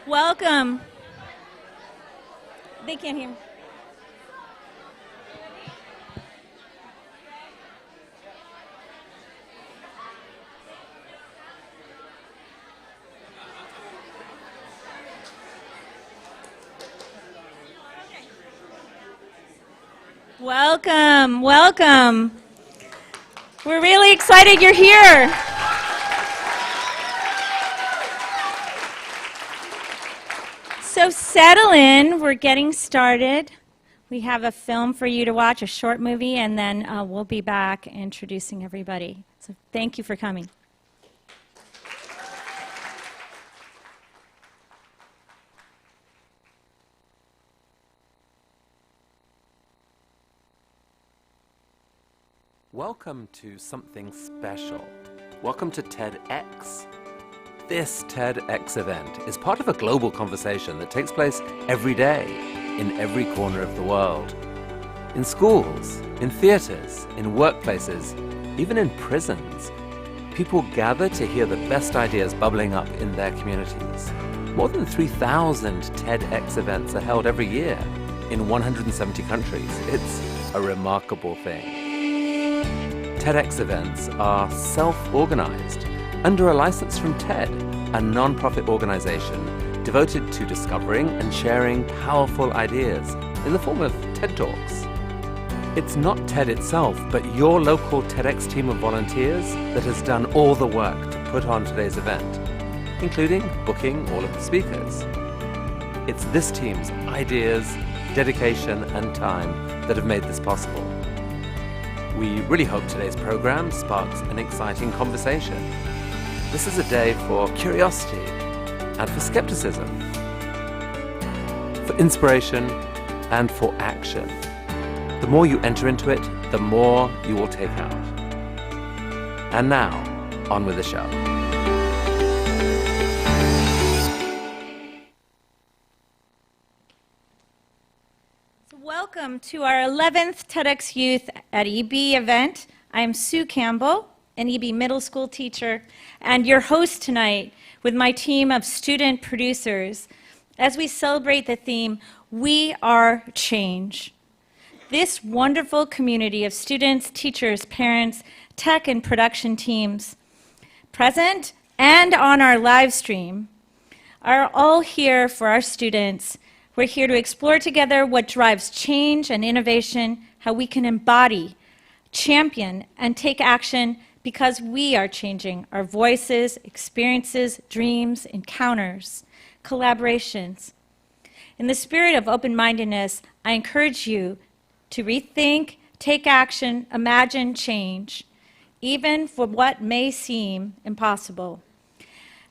Welcome. They can't hear me. Welcome, welcome. We're really excited you're here. So settle in, we're getting started. We have a film for you to watch, a short movie, and then we'll be back introducing everybody. So thank you for coming. Welcome to something special. Welcome to TEDx. This TEDx event is part of a global conversation that takes place every day in every corner of the world. In schools, in theaters, in workplaces, even in prisons, people gather to hear the best ideas bubbling up in their communities. More than 3,000 TEDx events are held every year in 170 countries. It's a remarkable thing. TEDx events are self-organized under a license from TED, a non-profit organization devoted to discovering and sharing powerful ideas in the form of TED Talks. It's not TED itself, but your local TEDx team of volunteers that has done all the work to put on today's event, including booking all of the speakers. It's this team's ideas, dedication, and time that have made this possible. We really hope today's program sparks an exciting conversation. This is a day for curiosity and for skepticism, for inspiration and for action. The more you enter into it, the more you will take out. And now, on with the show. Welcome to our 11th TEDx Youth at EB event. I'm Sue Campbell, an EB middle school teacher, and your host tonight with my team of student producers as we celebrate the theme, We Are Change. This wonderful community of students, teachers, parents, tech and production teams, present and on our live stream, are all here for our students. We're here to explore together what drives change and innovation, how we can embody, champion, and take action because we are changing our voices, experiences, dreams, encounters, collaborations. In the spirit of open-mindedness, I encourage you to rethink, take action, imagine change, even for what may seem impossible.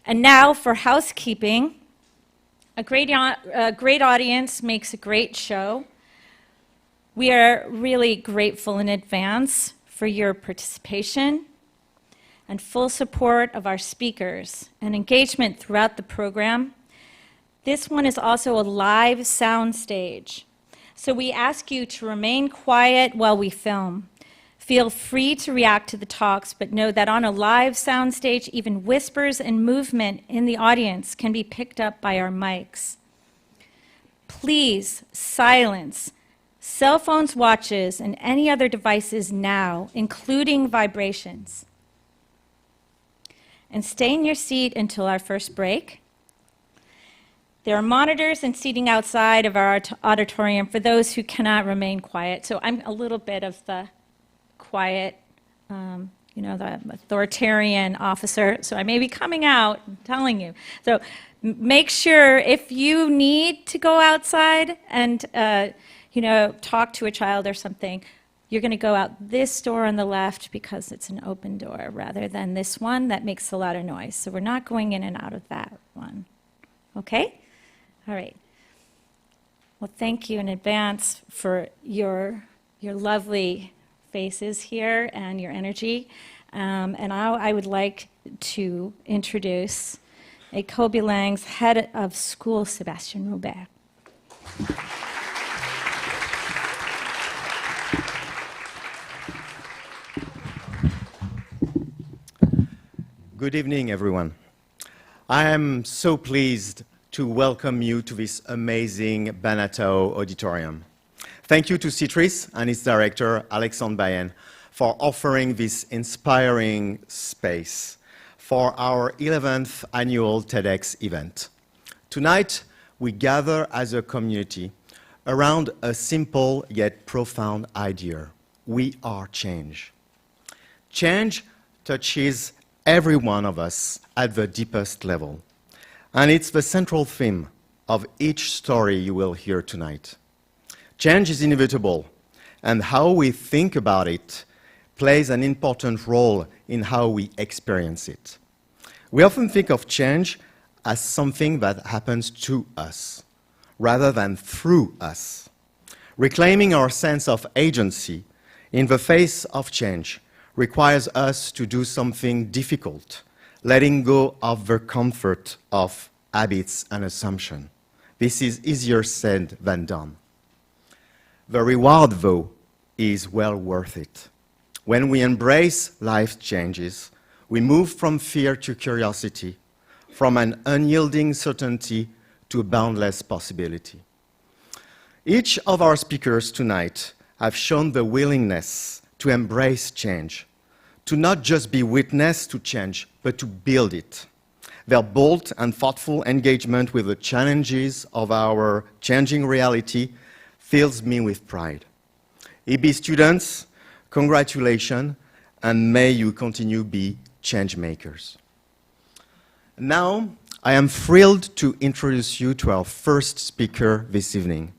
And now for housekeeping. A great audience makes a great show. We are really grateful in advance for your participation and full support of our speakers and engagement throughout the program. This one is also a live sound stage, so we ask you to remain quiet while we film. Feel free to react to the talks, but know that on a live sound stage, even whispers and movement in the audience can be picked up by our mics. Please silence cell phones, watches, and any other devices now, including vibrations. And stay in your seat until our first break. There are monitors and seating outside of our auditorium for those who cannot remain quiet. So I'm a little bit of the quiet, the authoritarian officer, so I may be coming out and telling you. So make sure if you need to go outside and, talk to a child or something, you're going to go out this door on the left because it's an open door rather than this one that makes a lot of noise. So we're not going in and out of that one. Okay? All right. Well, thank you in advance for your lovely faces here and your energy. And now I would like to introduce a Kobe Lang's head of school, Sebastian Robert. Good evening, everyone. I am so pleased to welcome you to this amazing Banatao auditorium. Thank you to Citrus and its director, Alexandre Bayen, for offering this inspiring space for our 11th annual TEDx event. Tonight, we gather as a community around a simple yet profound idea. We are change. Change touches every one of us at the deepest level. And it's the central theme of each story you will hear tonight. Change is inevitable, and how we think about it plays an important role in how we experience it. We often think of change as something that happens to us, rather than through us. Reclaiming our sense of agency in the face of change requires us to do something difficult, letting go of the comfort of habits and assumptions. This is easier said than done. The reward, though, is well worth it. When we embrace life's changes, we move from fear to curiosity, from an unyielding certainty to boundless possibility. Each of our speakers tonight have shown the willingness to embrace change, to not just be witness to change, but to build it. Their bold and thoughtful engagement with the challenges of our changing reality fills me with pride. EB students, congratulations, and may you continue to be change makers. Now, I am thrilled to introduce you to our first speaker this evening,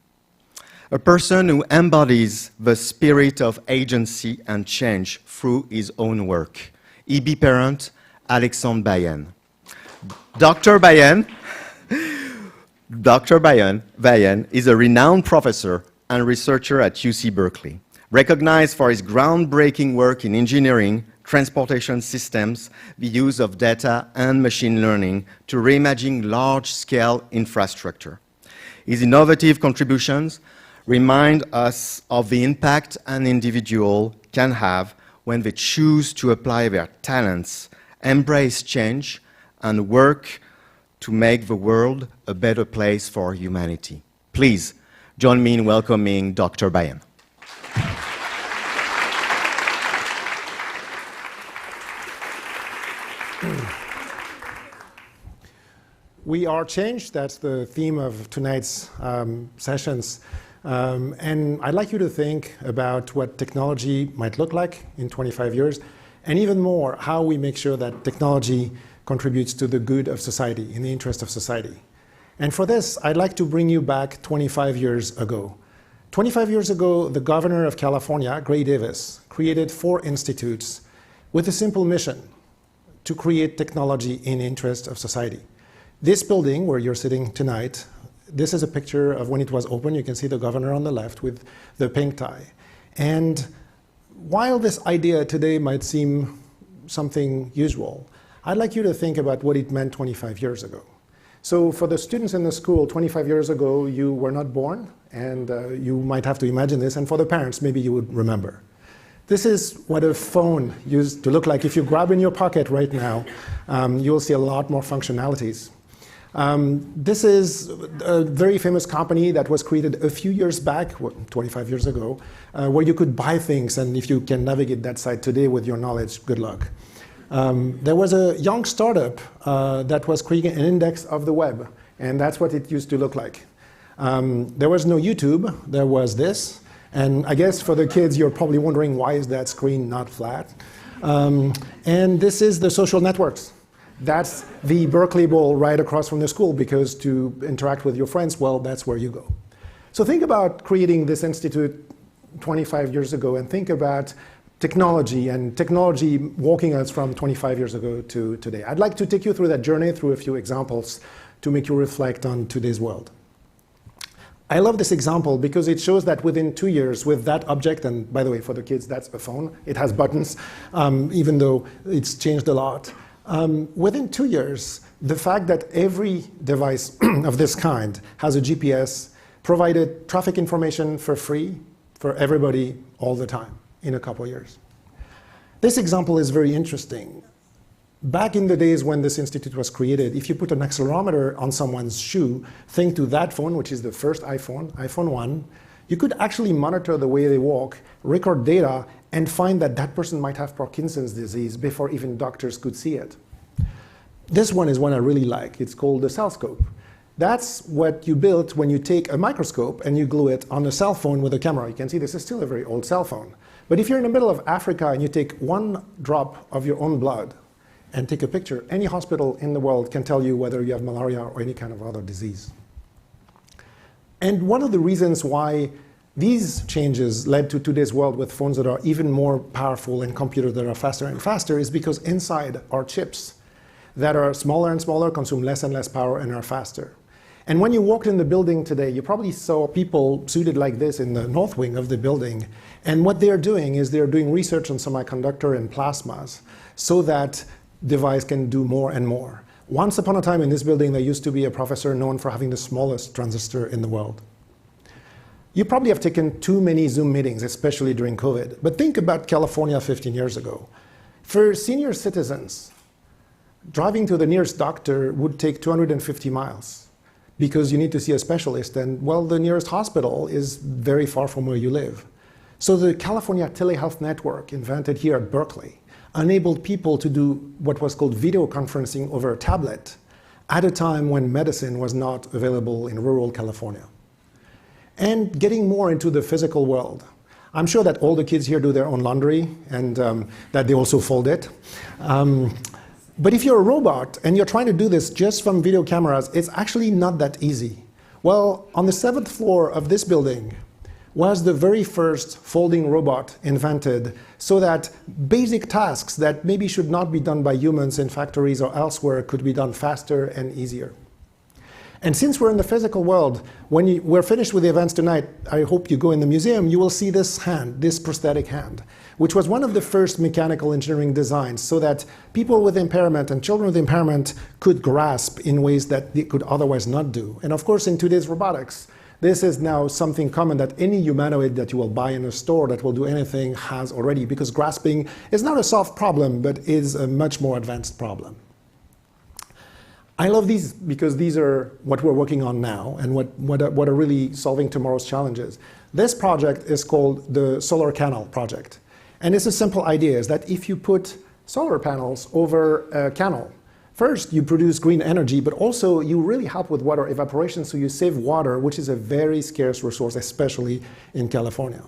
a person who embodies the spirit of agency and change through his own work, EB parent Alexandre Bayen. Dr. Bayen is a renowned professor and researcher at UC Berkeley, recognized for his groundbreaking work in engineering, transportation systems, the use of data and machine learning to reimagine large-scale infrastructure. His innovative contributions remind us of the impact an individual can have when they choose to apply their talents, embrace change, and work to make the world a better place for humanity. Please join me in welcoming Dr. Bayen. We are change. That's the theme of tonight's sessions. And I'd like you to think about what technology might look like in 25 years, and even more, how we make sure that technology contributes to the good of society, in the interest of society. And for this, I'd like to bring you back 25 years ago. 25 years ago, the governor of California, Gray Davis, created 4 institutes with a simple mission: to create technology in the interest of society. This building where you're sitting tonight, this is a picture of when it was open. You can see the governor on the left with the pink tie. And while this idea today might seem something usual, I'd like you to think about what it meant 25 years ago. So for the students in the school, 25 years ago, you were not born, and you might have to imagine this. And for the parents, maybe you would remember. This is what a phone used to look like. If you grab in your pocket right now, you'll see a lot more functionalities. This is a very famous company that was created a few years back, 25 years ago, where you could buy things, and if you can navigate that site today with your knowledge, good luck. There was a young startup that was creating an index of the web, and that's what it used to look like. There was no YouTube, there was this, and I guess for the kids, you're probably wondering, why is that screen not flat? And this is the social networks. That's the Berkeley Bowl right across from the school, because to interact with your friends, well, that's where you go. So think about creating this institute 25 years ago, and think about technology, and technology walking us from 25 years ago to today. I'd like to take you through that journey through a few examples to make you reflect on today's world. I love this example because it shows that within 2 years with that object, and by the way, for the kids, that's a phone. It has buttons, even though it's changed a lot. Within 2 years, the fact that every device of this kind has a GPS provided traffic information for free for everybody all the time in a couple of years. This example is very interesting back in the days when this institute was created, if you put an accelerometer on someone's shoe, think to that phone, which is the first iPhone, iPhone 1, you could actually monitor the way they walk, record data, and find that that person might have Parkinson's disease before even doctors could see it. This one is one I really like. It's called the cellscope. That's what you built when you take a microscope and you glue it on a cell phone with a camera. You can see this is still a very old cell phone. But if you're in the middle of Africa and you take one drop of your own blood and take a picture, any hospital in the world can tell you whether you have malaria or any kind of other disease. And one of the reasons why these changes led to today's world with phones that are even more powerful and computers that are faster and faster is because inside are chips that are smaller and smaller, consume less and less power, and are faster. And when you walked in the building today, you probably saw people suited like this in the north wing of the building. And what they're doing is they're doing research on semiconductor and plasmas so that device can do more and more. Once upon a time in this building, there used to be a professor known for having the smallest transistor in the world. You probably have taken too many Zoom meetings, especially during COVID. But think about California 15 years ago. For senior citizens, driving to the nearest doctor would take 250 miles because you need to see a specialist. And, well, the nearest hospital is very far from where you live. So the California Telehealth Network, invented here at Berkeley, enabled people to do what was called video conferencing over a tablet at a time when medicine was not available in rural California. And getting more into the physical world. I'm sure that all the kids here do their own laundry and that they also fold it. But if you're a robot and you're trying to do this just from video cameras, it's actually not that easy. Well, on the 7th floor of this building was the very first folding robot invented so that basic tasks that maybe should not be done by humans in factories or elsewhere could be done faster and easier. And since we're in the physical world, when we're finished with the events tonight, I hope you go in the museum, you will see this hand, this prosthetic hand, which was one of the first mechanical engineering designs so that people with impairment and children with impairment could grasp in ways that they could otherwise not do. And of course, in today's robotics, this is now something common that any humanoid that you will buy in a store that will do anything has already, because grasping is not a soft problem, but is a much more advanced problem. I love these because these are what we're working on now and what are really solving tomorrow's challenges. This project is called the Solar Canal Project. And it's a simple idea, is that if you put solar panels over a canal, first you produce green energy, but also you really help with water evaporation, so you save water, which is a very scarce resource, especially in California.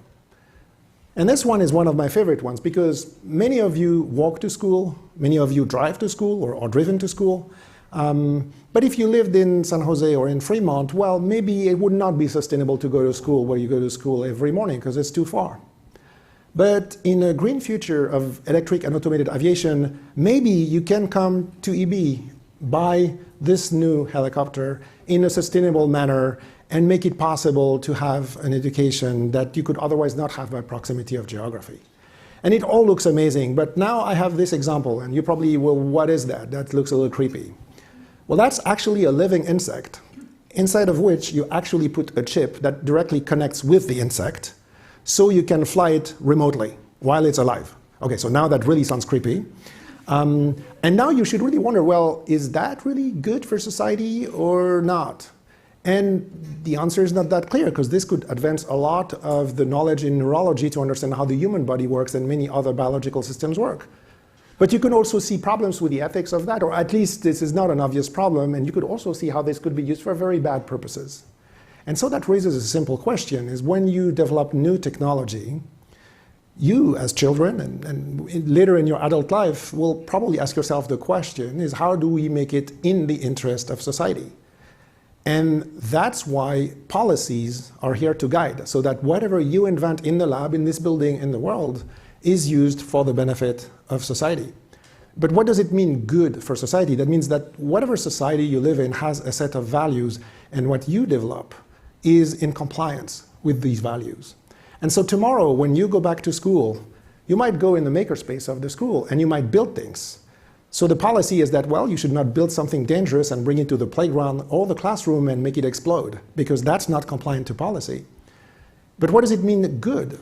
And this one is one of my favorite ones because many of you walk to school, many of you drive to school or are driven to school. But if you lived in San Jose or in Fremont, well, maybe it would not be sustainable to go to school where you go to school every morning because it's too far. But in a green future of electric and automated aviation, maybe you can come to EB, buy this new helicopter in a sustainable manner and make it possible to have an education that you could otherwise not have by proximity of geography. And it all looks amazing, but now I have this example, and you probably will, what is that? That looks a little creepy. Well, that's actually a living insect, inside of which you actually put a chip that directly connects with the insect, so you can fly it remotely while it's alive. Okay, so now that really sounds creepy. And now you should really wonder, well, is that really good for society or not? And the answer is not that clear, because this could advance a lot of the knowledge in neurology to understand how the human body works and many other biological systems work. But you can also see problems with the ethics of that, or at least this is not an obvious problem, and you could also see how this could be used for very bad purposes. And so that raises a simple question, is when you develop new technology, you as children and later in your adult life will probably ask yourself the question is, how do we make it in the interest of society? And that's why policies are here to guide, so that whatever you invent in the lab, in this building, in the world, is used for the benefit of society. But what does it mean, good for society? That means that whatever society you live in has a set of values, and what you develop is in compliance with these values. And so tomorrow, when you go back to school, you might go in the makerspace of the school, and you might build things. So the policy is that, well, you should not build something dangerous and bring it to the playground or the classroom and make it explode, because that's not compliant to policy. But what does it mean good?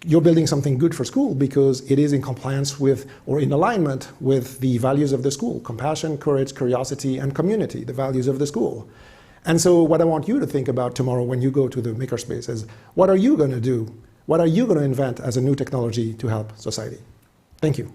you're building something good for school because it is in compliance with or in alignment with the values of the school: compassion, courage, curiosity, and community, the values of the school. And so what I want you to think about tomorrow when you go to the makerspace is, what are you going to do? What are you going to invent as a new technology to help society? Thank you.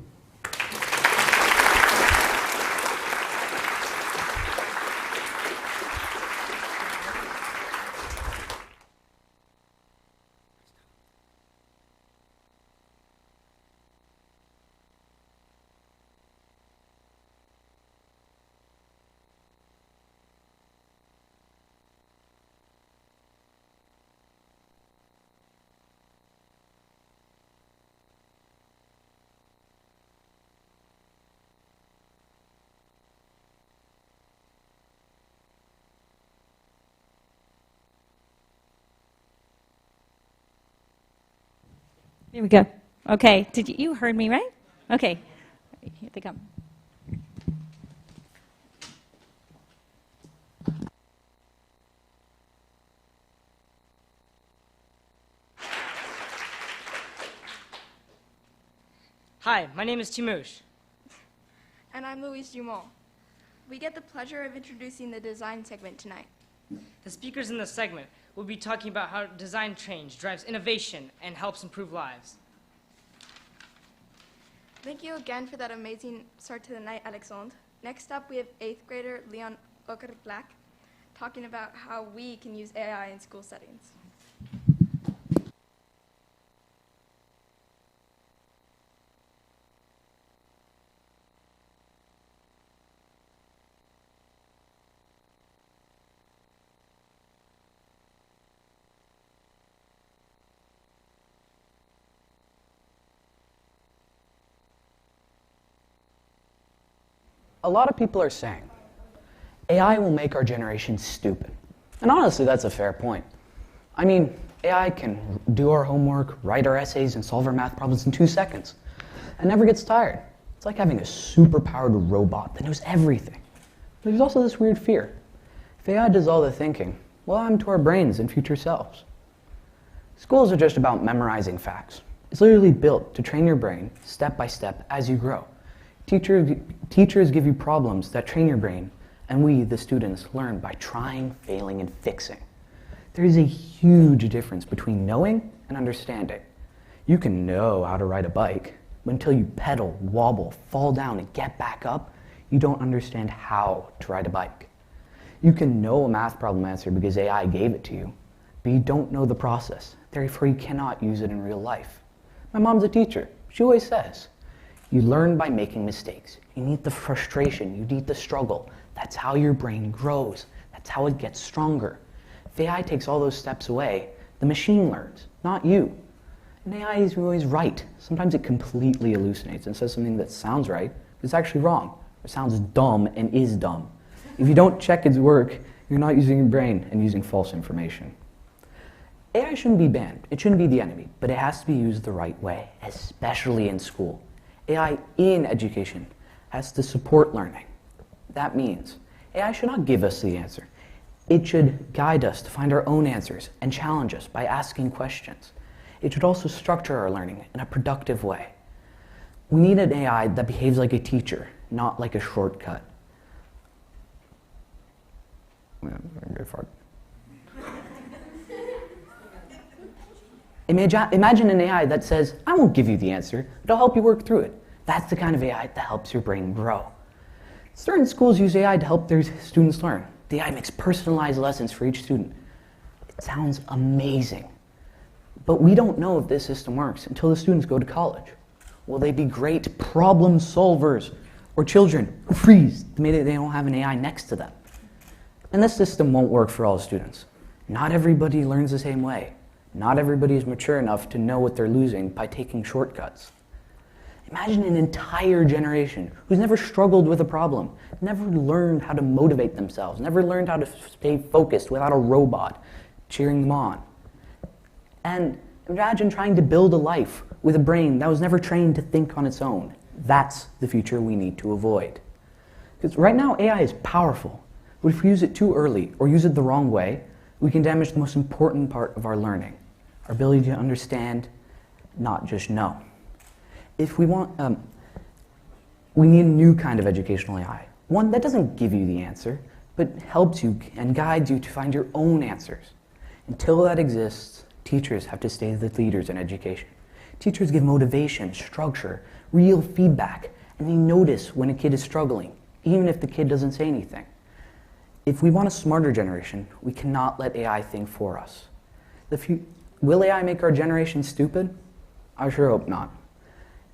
Here we go. Okay, you heard me, right? Okay, here they come. Hi, my name is Timouche. And I'm Louise Dumont. We get the pleasure of introducing the design segment tonight. The speakers in this segment will be talking about how design change drives innovation and helps improve lives. Thank you again for that amazing start to the night, Alexandre. Next up, we have 8th grader Leon Oker-Black talking about how we can use AI in school settings. A lot of people are saying, AI will make our generation stupid. And honestly, that's a fair point. I mean, AI can do our homework, write our essays, and solve our math problems in 2 seconds, and never gets tired. It's like having a super-powered robot that knows everything. But there's also this weird fear. If AI does all the thinking, what will happen to our brains and future selves? Schools are just about memorizing facts. It's literally built to train your brain step by step as you grow. Teachers give you problems that train your brain, and we, the students, learn by trying, failing, and fixing. There is a huge difference between knowing and understanding. You can know how to ride a bike, but until you pedal, wobble, fall down, and get back up, you don't understand how to ride a bike. You can know a math problem answer because AI gave it to you, but you don't know the process. Therefore, you cannot use it in real life. My mom's a teacher. She always says, you learn by making mistakes. You need the frustration. You need the struggle. That's how your brain grows. That's how it gets stronger. If AI takes all those steps away, the machine learns, not you. And AI is always right. Sometimes it completely hallucinates and says something that sounds right, but it's actually wrong. It sounds dumb and is dumb. If you don't check its work, you're not using your brain and using false information. AI shouldn't be banned. It shouldn't be the enemy, but it has to be used the right way, especially in school. AI in education has to support learning. That means AI should not give us the answer. It should guide us to find our own answers and challenge us by asking questions. It should also structure our learning in a productive way. We need an AI that behaves like a teacher, not like a shortcut. Imagine an AI that says, I won't give you the answer, but I'll help you work through it. That's the kind of AI that helps your brain grow. Certain schools use AI to help their students learn. The AI makes personalized lessons for each student. It sounds amazing. But we don't know if this system works until the students go to college. Will they be great problem solvers? Or children who freeze the minute they don't have an AI next to them? And this system won't work for all students. Not everybody learns the same way. Not everybody is mature enough to know what they're losing by taking shortcuts. Imagine an entire generation who's never struggled with a problem, never learned how to motivate themselves, never learned how to stay focused without a robot cheering them on. And imagine trying to build a life with a brain that was never trained to think on its own. That's the future we need to avoid. Because right now AI is powerful, but if we use it too early or use it the wrong way, we can damage the most important part of our learning, our ability to understand not just know. If we want, we need a new kind of educational AI. One that doesn't give you the answer, but helps you and guides you to find your own answers. Until that exists, teachers have to stay the leaders in education. Teachers give motivation, structure, real feedback, and they notice when a kid is struggling, even if the kid doesn't say anything. If we want a smarter generation, we cannot let AI think for us. Will AI make our generation stupid? I sure hope not.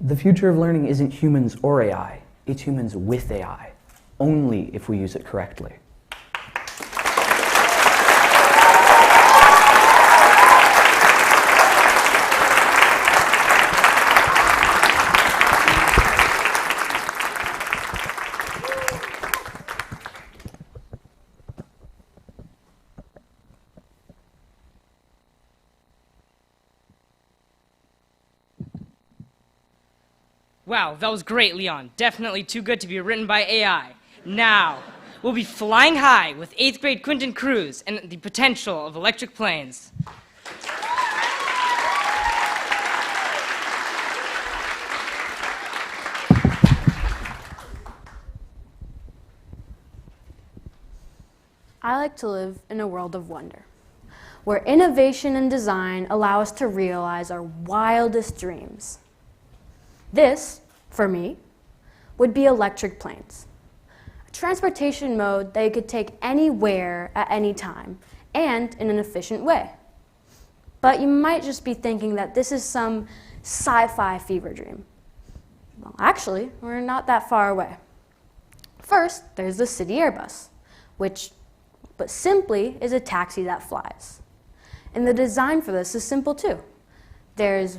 The future of learning isn't humans or AI, it's humans with AI, only if we use it correctly. Wow, that was great, Leon. Definitely too good to be written by AI. Now, we'll be flying high with 8th grade Quentin Cruz and the potential of electric planes. I like to live in a world of wonder, where innovation and design allow us to realize our wildest dreams. This, for me, would be electric planes, a transportation mode that you could take anywhere at any time and in an efficient way. But you might just be thinking that this is some sci-fi fever dream. Well, actually, we're not that far away. First, there's the city Airbus, which, but simply, is a taxi that flies. And the design for this is simple too. There's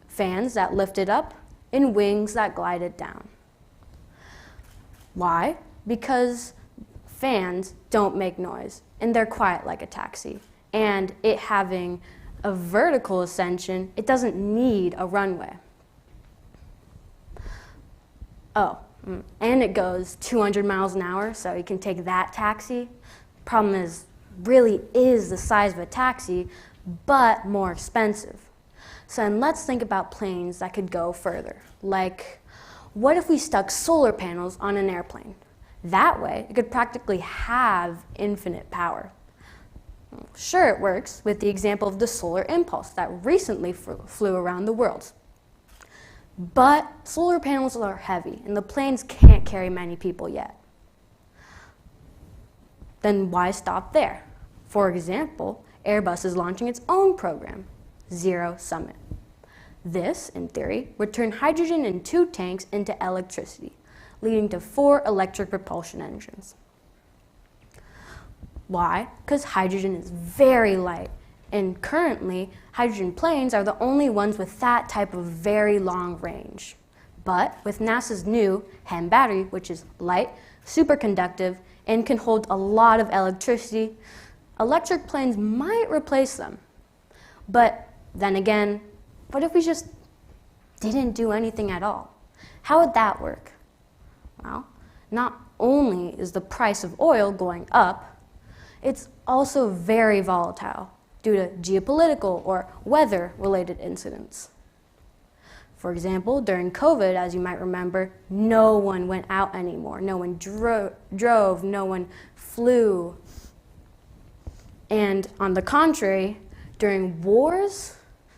fans that lift it up and wings that glide it down. Why? Because fans don't make noise and they're quiet like a taxi. And it having a vertical ascension, it doesn't need a runway. Oh, and it goes 200 miles an hour, so you can take that taxi. Problem is, really is the size of a taxi, but more expensive. So then let's think about planes that could go further. Like, what if we stuck solar panels on an airplane? That way, it could practically have infinite power. Sure, it works with the example of the solar impulse that recently flew around the world. But solar panels are heavy, and the planes can't carry many people yet. Then why stop there? For example, Airbus is launching its own program, Zero Summit. This, in theory, would turn hydrogen in 2 tanks into electricity, leading to 4 electric propulsion engines. Why? Because hydrogen is very light, and currently, hydrogen planes are the only ones with that type of very long range. But with NASA's new HEM battery, which is light, superconductive, and can hold a lot of electricity, electric planes might replace them. But then again, what if we just didn't do anything at all? How would that work? Well, not only is the price of oil going up, it's also very volatile due to geopolitical or weather-related incidents. For example, during COVID, as you might remember, no one went out anymore. No one drove, no one flew. And on the contrary, during wars,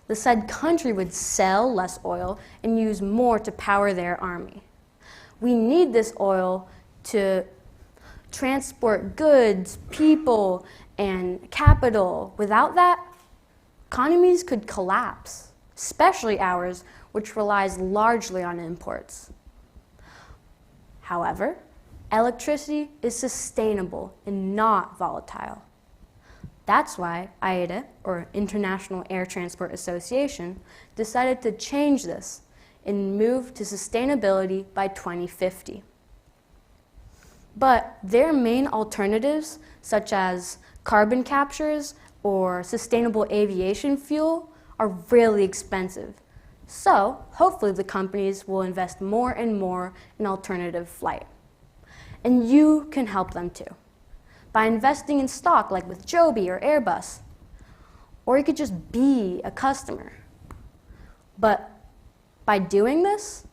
the said country would sell less oil and use more to power their army. We need this oil to transport goods, people, and capital. Without that, economies could collapse, especially ours, which relies largely on imports. However, electricity is sustainable and not volatile. That's why IATA, or International Air Transport Association, decided to change this and move to sustainability by 2050. But their main alternatives, such as carbon captures or sustainable aviation fuel, are really expensive. So hopefully the companies will invest more and more in alternative flight. And you can help them too, by investing in stock like with Joby or Airbus. Or you could just be a customer. But by doing this,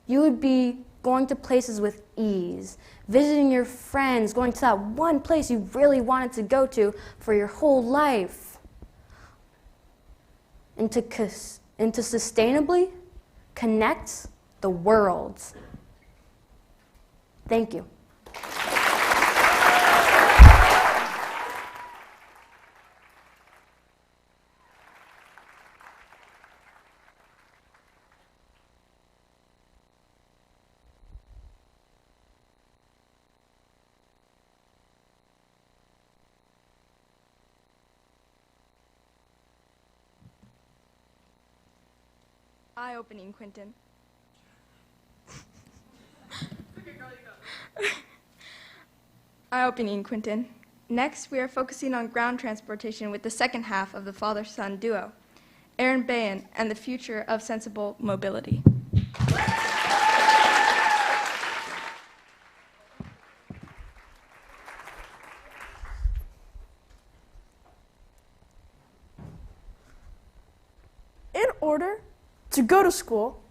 you would be going to places with ease, visiting your friends, going to that one place you really wanted to go to for your whole life. And to sustainably connect the world. Thank you. Eye-opening, Quentin. Eye-opening, Quentin. Next, we are focusing on ground transportation with the second half of the father-son duo, Aaron Bayan and the future of sensible mobility. In order to go to school,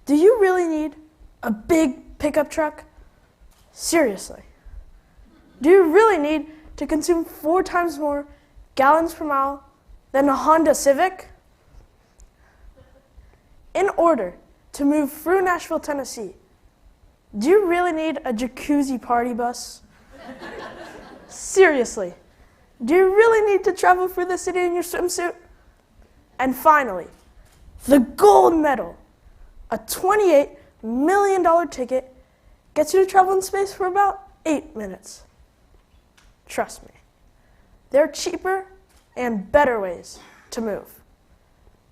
do you really need a big pickup truck? Seriously. Do you really need to consume 4 times more gallons per mile than a Honda Civic? In order to move through Nashville, Tennessee, do you really need a jacuzzi party bus? Seriously. Do you really need to travel through the city in your swimsuit? And finally, the gold medal, a $28 million ticket, gets you to travel in space for about 8 minutes. Trust me, there are cheaper and better ways to move.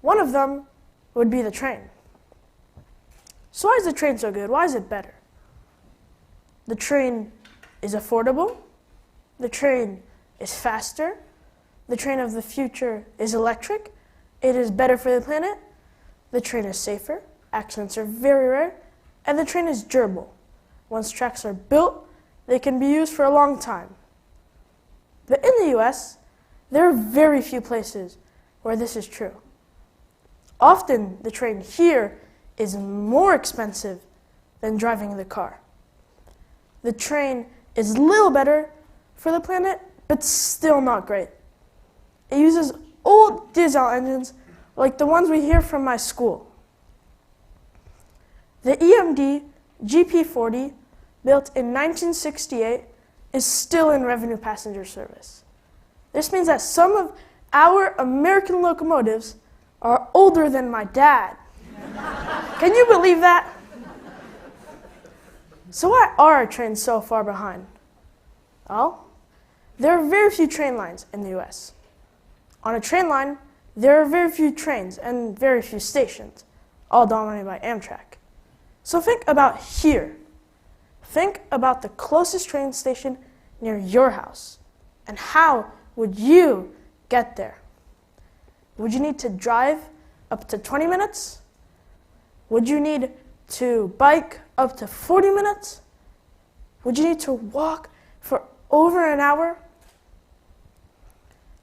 One of them would be the train. So why is the train so good? Why is it better? The train is affordable. The train is faster. The train of the future is electric. It is better for the planet. The train is safer. Accidents are very rare. And the train is durable. Once tracks are built, they can be used for a long time. But in the US, there are very few places where this is true. Often, the train here is more expensive than driving the car. The train is a little better for the planet, but still not great. It uses old diesel engines like the ones we hear from my school. The EMD GP40, built in 1968, is still in revenue passenger service. This means that some of our American locomotives are older than my dad. Can you believe that? So why are our trains so far behind? Well, there are very few train lines in the US. On a train line, there are very few trains and very few stations, all dominated by Amtrak. So think about here. Think about the closest train station near your house. And how would you get there? Would you need to drive up to 20 minutes? Would you need to bike up to 40 minutes? Would you need to walk for over an hour?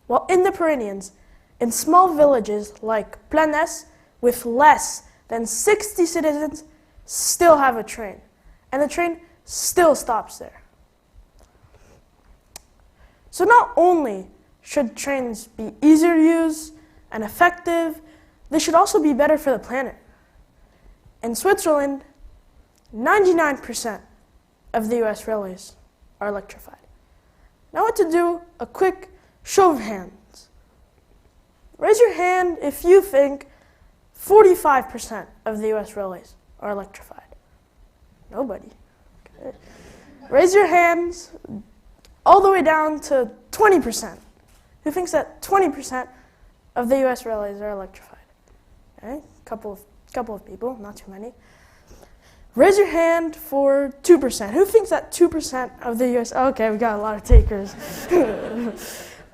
Well, in the Pyrenees, in small villages like Planes with less than 60 citizens, still have a train. And the train still stops there. So not only should trains be easier to use and effective, they should also be better for the planet. In Switzerland, 99% of the US railways are electrified. Now I want to do a quick show of hands. Raise your hand if you think 45% of the US railways are electrified. Nobody. Okay. Raise your hands all the way down to 20%. Who thinks that 20% of the US railways are electrified? Okay, couple of people, not too many. Raise your hand for 2%. Who thinks that 2% of the US... Okay, we got a lot of takers.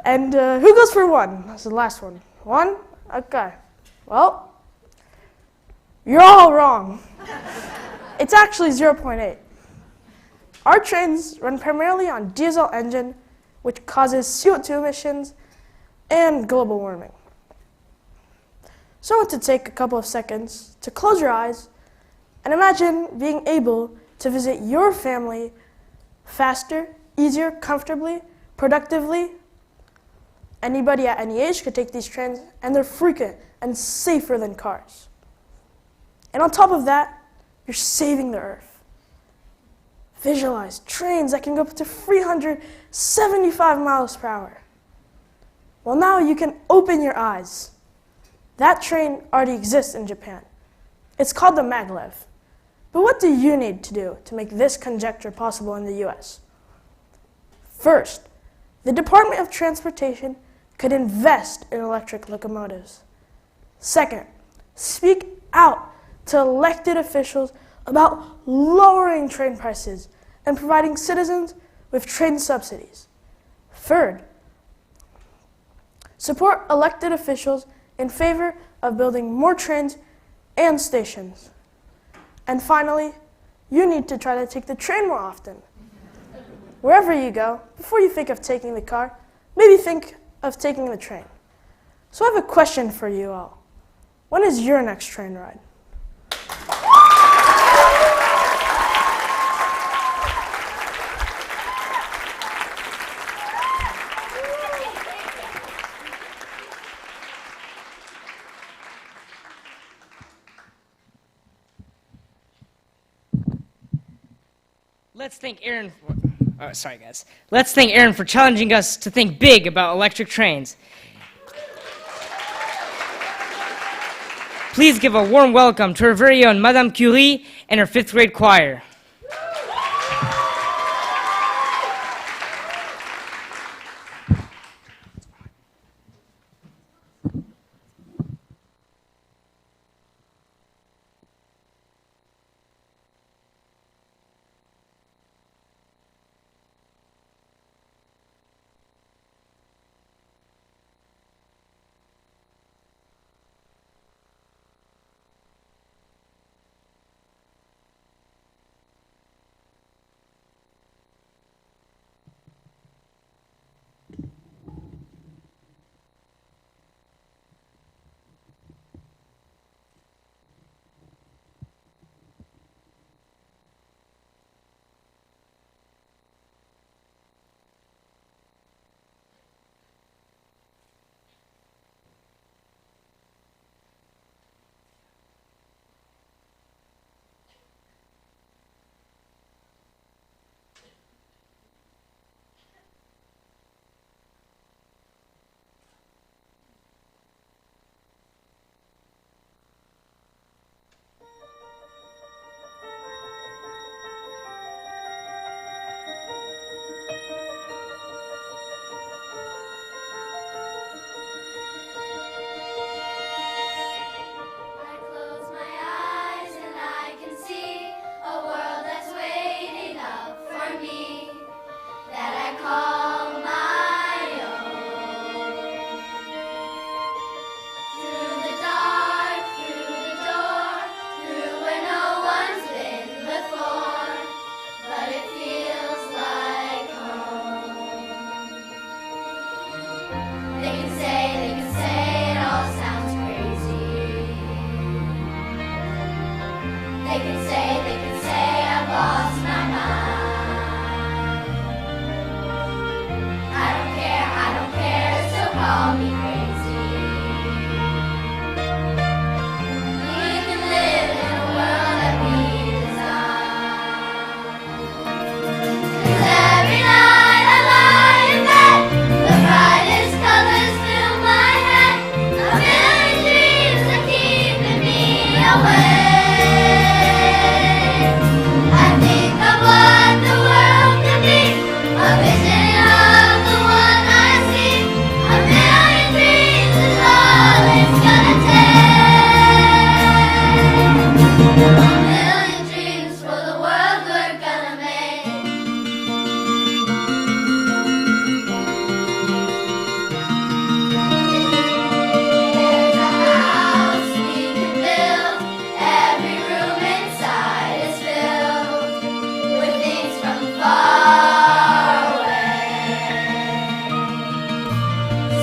And who goes for 1? That's the last one. 1? Okay. Well, you're all wrong. It's actually 0.8. Our trains run primarily on diesel engine, which causes CO2 emissions and global warming. So I want to take a couple of seconds to close your eyes and imagine being able to visit your family faster, easier, comfortably, productively. Anybody at any age could take these trains, and they're frequent and safer than cars. And on top of that, you're saving the earth. Visualize trains that can go up to 375 miles per hour. Well, now you can open your eyes. That train already exists in Japan. It's called the maglev. But what do you need to do to make this conjecture possible in the US? First, the Department of Transportation could invest in electric locomotives. Second, speak out to elected officials about lowering train prices and providing citizens with train subsidies. Third, support elected officials in favor of building more trains and stations. And finally, you need to try to take the train more often. Wherever you go, before you think of taking the car, maybe think of taking the train. So I have a question for you all. When is your next train ride? Let's thank Aaron for, sorry guys. Let's thank Aaron for challenging us to think big about electric trains. Please give a warm welcome to our very own Madame Curie and her 5th grade choir.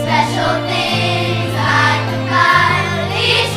Special things I could buy, each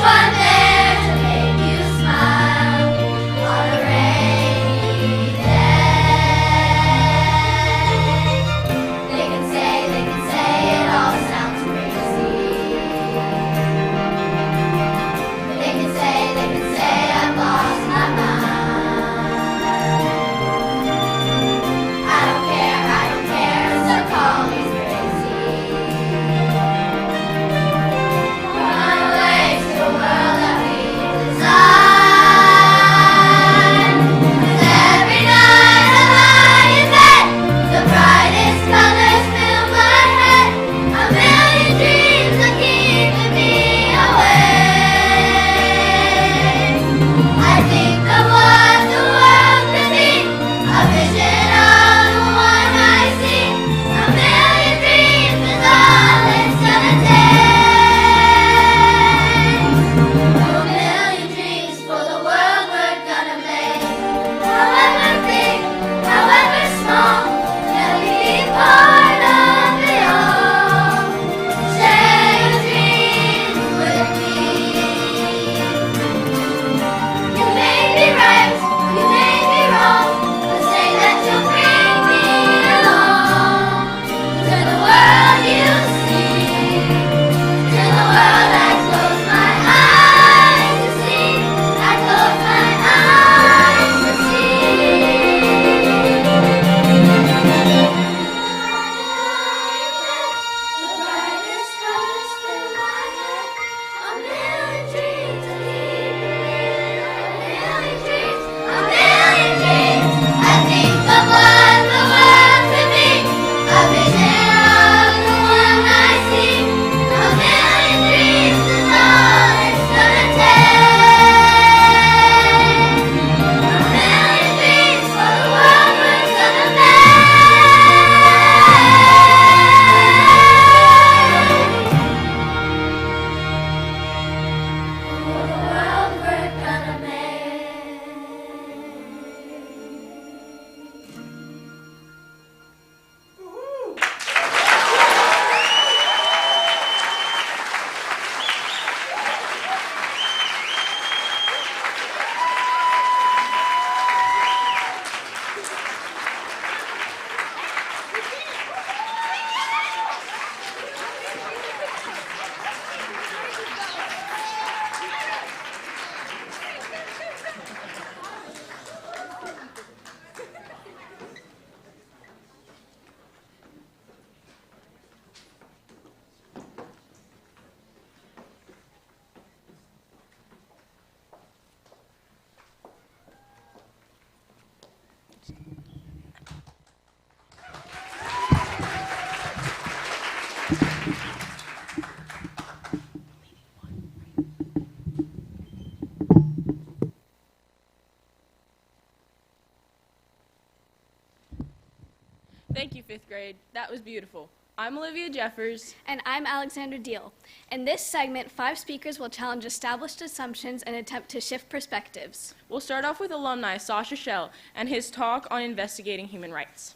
fifth grade. That was beautiful. I'm Olivia Jeffers. And I'm Alexandra Deal. In this segment, 5 speakers will challenge established assumptions and attempt to shift perspectives. We'll start off with alumni Sasha Shell and his talk on investigating human rights.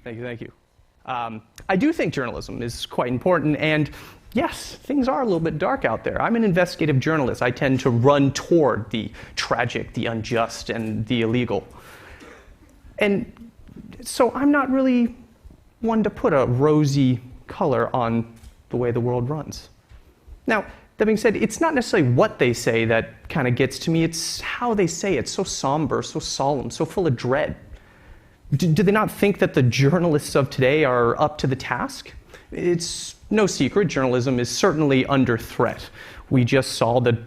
Thank you. I do think journalism is quite important, and yes, things are a little bit dark out there. I'm an investigative journalist. I tend to run toward the tragic, the unjust, and the illegal. And so I'm not really one to put a rosy color on the way the world runs. Now, that being said, it's not necessarily what they say that kind of gets to me, it's how they say it. It's so somber, so solemn, so full of dread. Do they not think that the journalists of today are up to the task? It's no secret, journalism is certainly under threat. We just saw the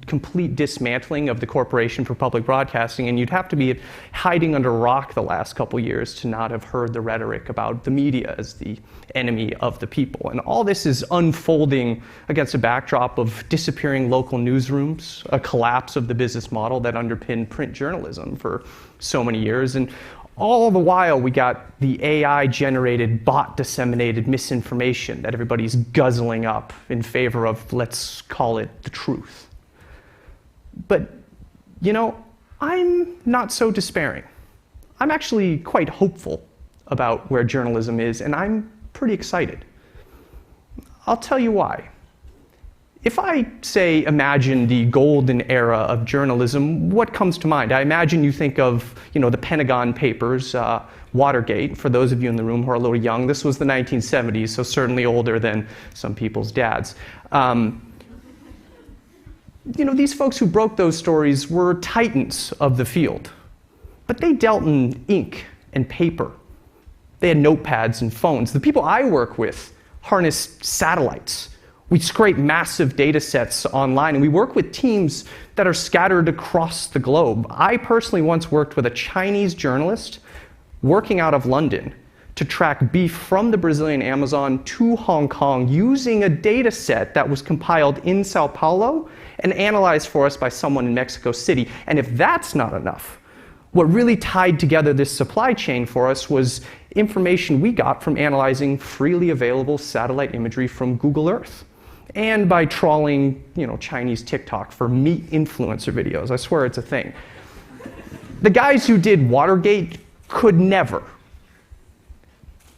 complete dismantling of the Corporation for Public Broadcasting, and you'd have to be hiding under a rock the last couple years to not have heard the rhetoric about the media as the enemy of the people. And all this is unfolding against a backdrop of disappearing local newsrooms, a collapse of the business model that underpinned print journalism for so many years, and all the while, we got the AI-generated, bot-disseminated misinformation that everybody's guzzling up in favor of, let's call it, the truth. But, you know, I'm not so despairing. I'm actually quite hopeful about where journalism is, and I'm pretty excited. I'll tell you why. If I say imagine the golden era of journalism, what comes to mind? I imagine you think of, the Pentagon Papers, Watergate. For those of you in the room who are a little young, this was the 1970s, so certainly older than some people's dads. These folks who broke those stories were titans of the field, but they dealt in ink and paper. They had notepads and phones. The people I work with harnessed satellites. We scrape massive data sets online, and we work with teams that are scattered across the globe. I personally once worked with a Chinese journalist working out of London to track beef from the Brazilian Amazon to Hong Kong using a data set that was compiled in Sao Paulo and analyzed for us by someone in Mexico City. And if that's not enough, what really tied together this supply chain for us was information we got from analyzing freely available satellite imagery from Google Earth, and by trawling, Chinese TikTok for meat influencer videos. I swear it's a thing. The guys who did Watergate could never.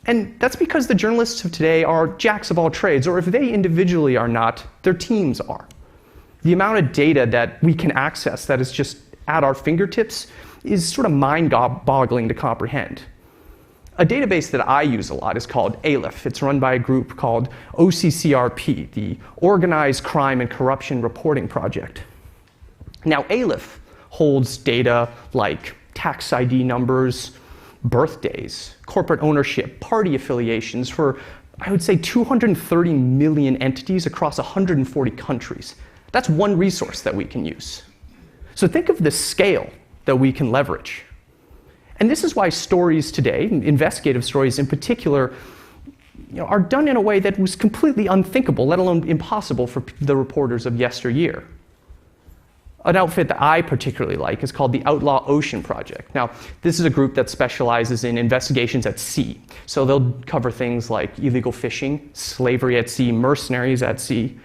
And that's because the journalists of today are jacks of all trades, or if they individually are not, their teams are. The amount of data that we can access that is just at our fingertips is sort of mind-boggling to comprehend. A database that I use a lot is called ALIPH. It's run by a group called OCCRP, the Organized Crime and Corruption Reporting Project. Now, ALIPH holds data like tax ID numbers, birthdays, corporate ownership, party affiliations for, I would say, 230 million entities across 140 countries. That's one resource that we can use. So think of the scale that we can leverage. And this is why stories today, investigative stories in particular, are done in a way that was completely unthinkable, let alone impossible for the reporters of yesteryear. An outfit that I particularly like is called the Outlaw Ocean Project. Now, this is a group that specializes in investigations at sea. So they'll cover things like illegal fishing, slavery at sea, mercenaries at sea.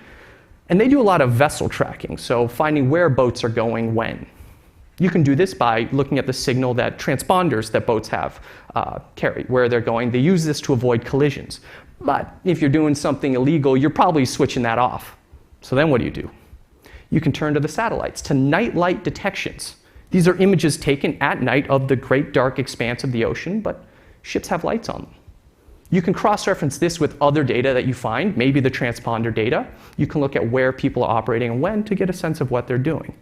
And they do a lot of vessel tracking, so finding where boats are going when. You can do this by looking at the signal that transponders that boats have carry, where they're going. They use this to avoid collisions. But if you're doing something illegal, you're probably switching that off. So then what do? You can turn to the satellites, to night light detections. These are images taken at night of the great dark expanse of the ocean, but ships have lights on them. You can cross-reference this with other data that you find, maybe the transponder data. You can look at where people are operating and when to get a sense of what they're doing.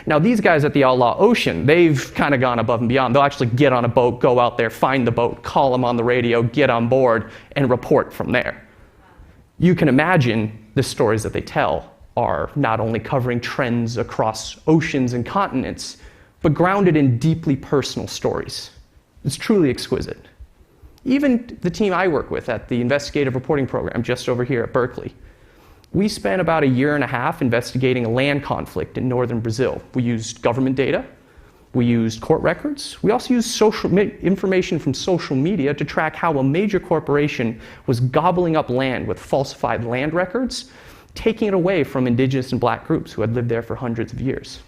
Now, these guys at the Outlaw Ocean, they've kind of gone above and beyond. They'll actually get on a boat, go out there, find the boat, call them on the radio, get on board, and report from there. You can imagine the stories that they tell are not only covering trends across oceans and continents, but grounded in deeply personal stories. It's truly exquisite. Even the team I work with at the investigative reporting program just over here at Berkeley, we spent about 1.5 years investigating a land conflict in northern Brazil. We used government data, we used court records, we also used information from social media to track how a major corporation was gobbling up land with falsified land records, taking it away from indigenous and black groups who had lived there for hundreds of years.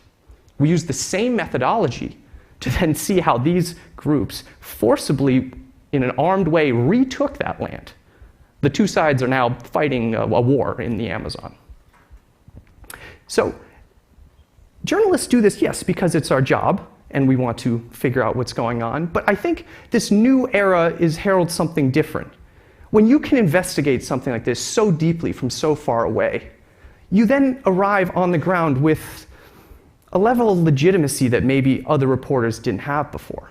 We used the same methodology to then see how these groups forcibly, in an armed way, retook that land. The two sides are now fighting a war in the Amazon. So journalists do this, yes, because it's our job, and we want to figure out what's going on. But I think this new era heralds something different. When you can investigate something like this so deeply from so far away, you then arrive on the ground with a level of legitimacy that maybe other reporters didn't have before.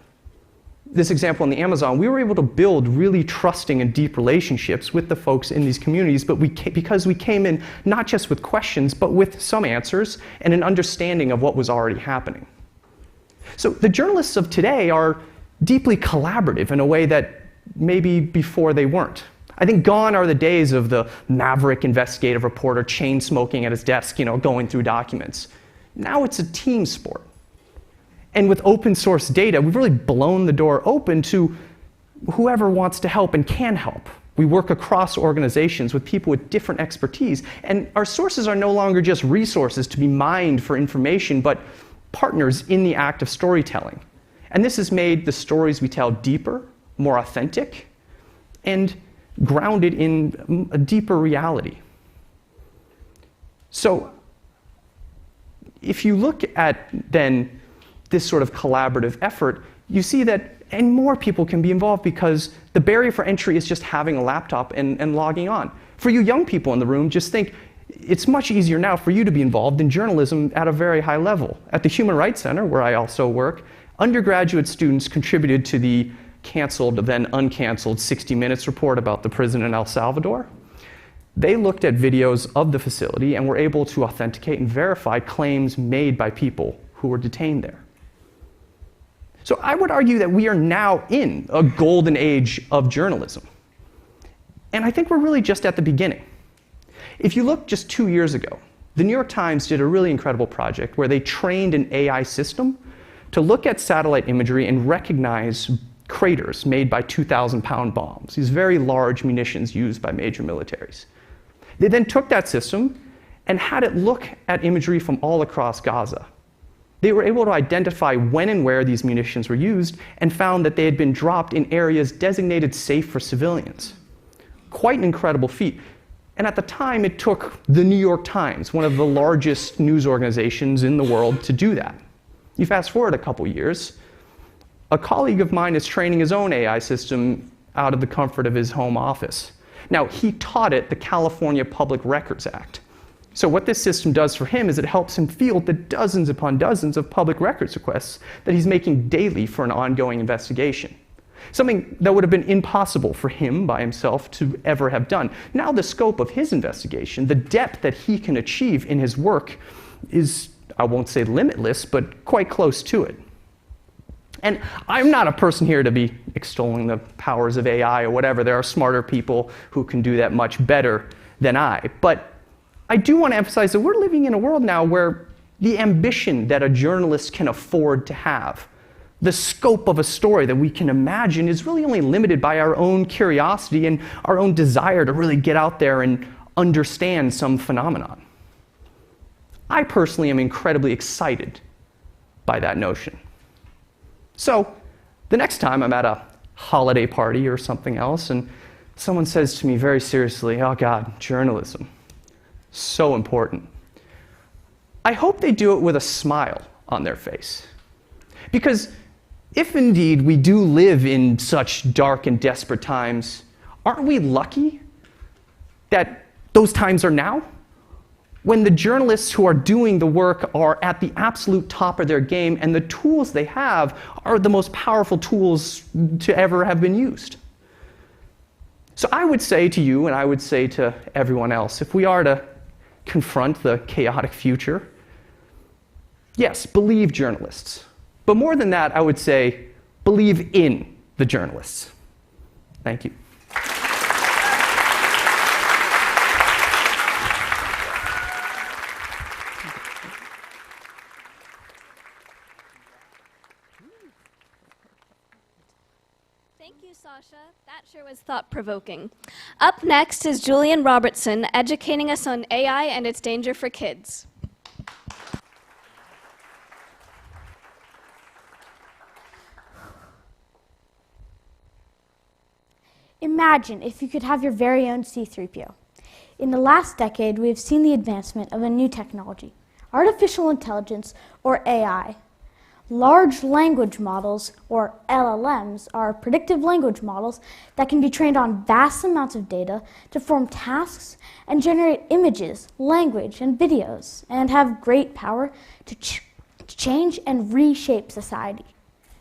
This example in the Amazon, we were able to build really trusting and deep relationships with the folks in these communities, but because we came in not just with questions, but with some answers and an understanding of what was already happening. So the journalists of today are deeply collaborative in a way that maybe before they weren't. I think gone are the days of the maverick investigative reporter chain smoking at his desk, going through documents. Now it's a team sport. And with open source data, we've really blown the door open to whoever wants to help and can help. We work across organizations with people with different expertise. And our sources are no longer just resources to be mined for information, but partners in the act of storytelling. And this has made the stories we tell deeper, more authentic, and grounded in a deeper reality. So if you look at then this sort of collaborative effort, you see that and more people can be involved because the barrier for entry is just having a laptop and logging on. For you young people in the room, just think, it's much easier now for you to be involved in journalism at a very high level. At the Human Rights Center, where I also work, undergraduate students contributed to the canceled, then uncanceled 60 Minutes report about the prison in El Salvador. They looked at videos of the facility and were able to authenticate and verify claims made by people who were detained there. So I would argue that we are now in a golden age of journalism. And I think we're really just at the beginning. If you look just 2 years ago, the New York Times did a really incredible project where they trained an AI system to look at satellite imagery and recognize craters made by 2,000-pound bombs, these very large munitions used by major militaries. They then took that system and had it look at imagery from all across Gaza. They were able to identify when and where these munitions were used and found that they had been dropped in areas designated safe for civilians. Quite an incredible feat. And at the time, it took the New York Times, one of the largest news organizations in the world, to do that. You fast forward a couple years, a colleague of mine is training his own AI system out of the comfort of his home office. Now, he taught it the California Public Records Act. So what this system does for him is it helps him field the dozens upon dozens of public records requests that he's making daily for an ongoing investigation. Something that would have been impossible for him by himself to ever have done. Now the scope of his investigation, the depth that he can achieve in his work is, I won't say limitless, but quite close to it. And I'm not a person here to be extolling the powers of AI or whatever. There are smarter people who can do that much better than I. But I do want to emphasize that we're living in a world now where the ambition that a journalist can afford to have, the scope of a story that we can imagine, is really only limited by our own curiosity and our own desire to really get out there and understand some phenomenon. I personally am incredibly excited by that notion. So the next time I'm at a holiday party or something else and someone says to me very seriously, "Oh God, journalism, so important," I hope they do it with a smile on their face. Because if indeed we do live in such dark and desperate times, Aren't we lucky that those times are now? When the journalists who are doing the work are at the absolute top of their game and the tools they have are the most powerful tools to ever have been used. So I would say to you, and I would say to everyone else, if we are to confront the chaotic future, yes, believe journalists. But more than that, I would say, believe in the journalists. Thank you. Thank you, Sasha. That sure was thought-provoking. Up next is Julian Robertson, educating us on AI and its danger for kids. Imagine if you could have your very own C-3PO. In the last decade, we have seen the advancement of a new technology, artificial intelligence, or AI. Large language models, or LLMs, are predictive language models that can be trained on vast amounts of data to perform tasks and generate images, language, and videos, and have great power to change and reshape society.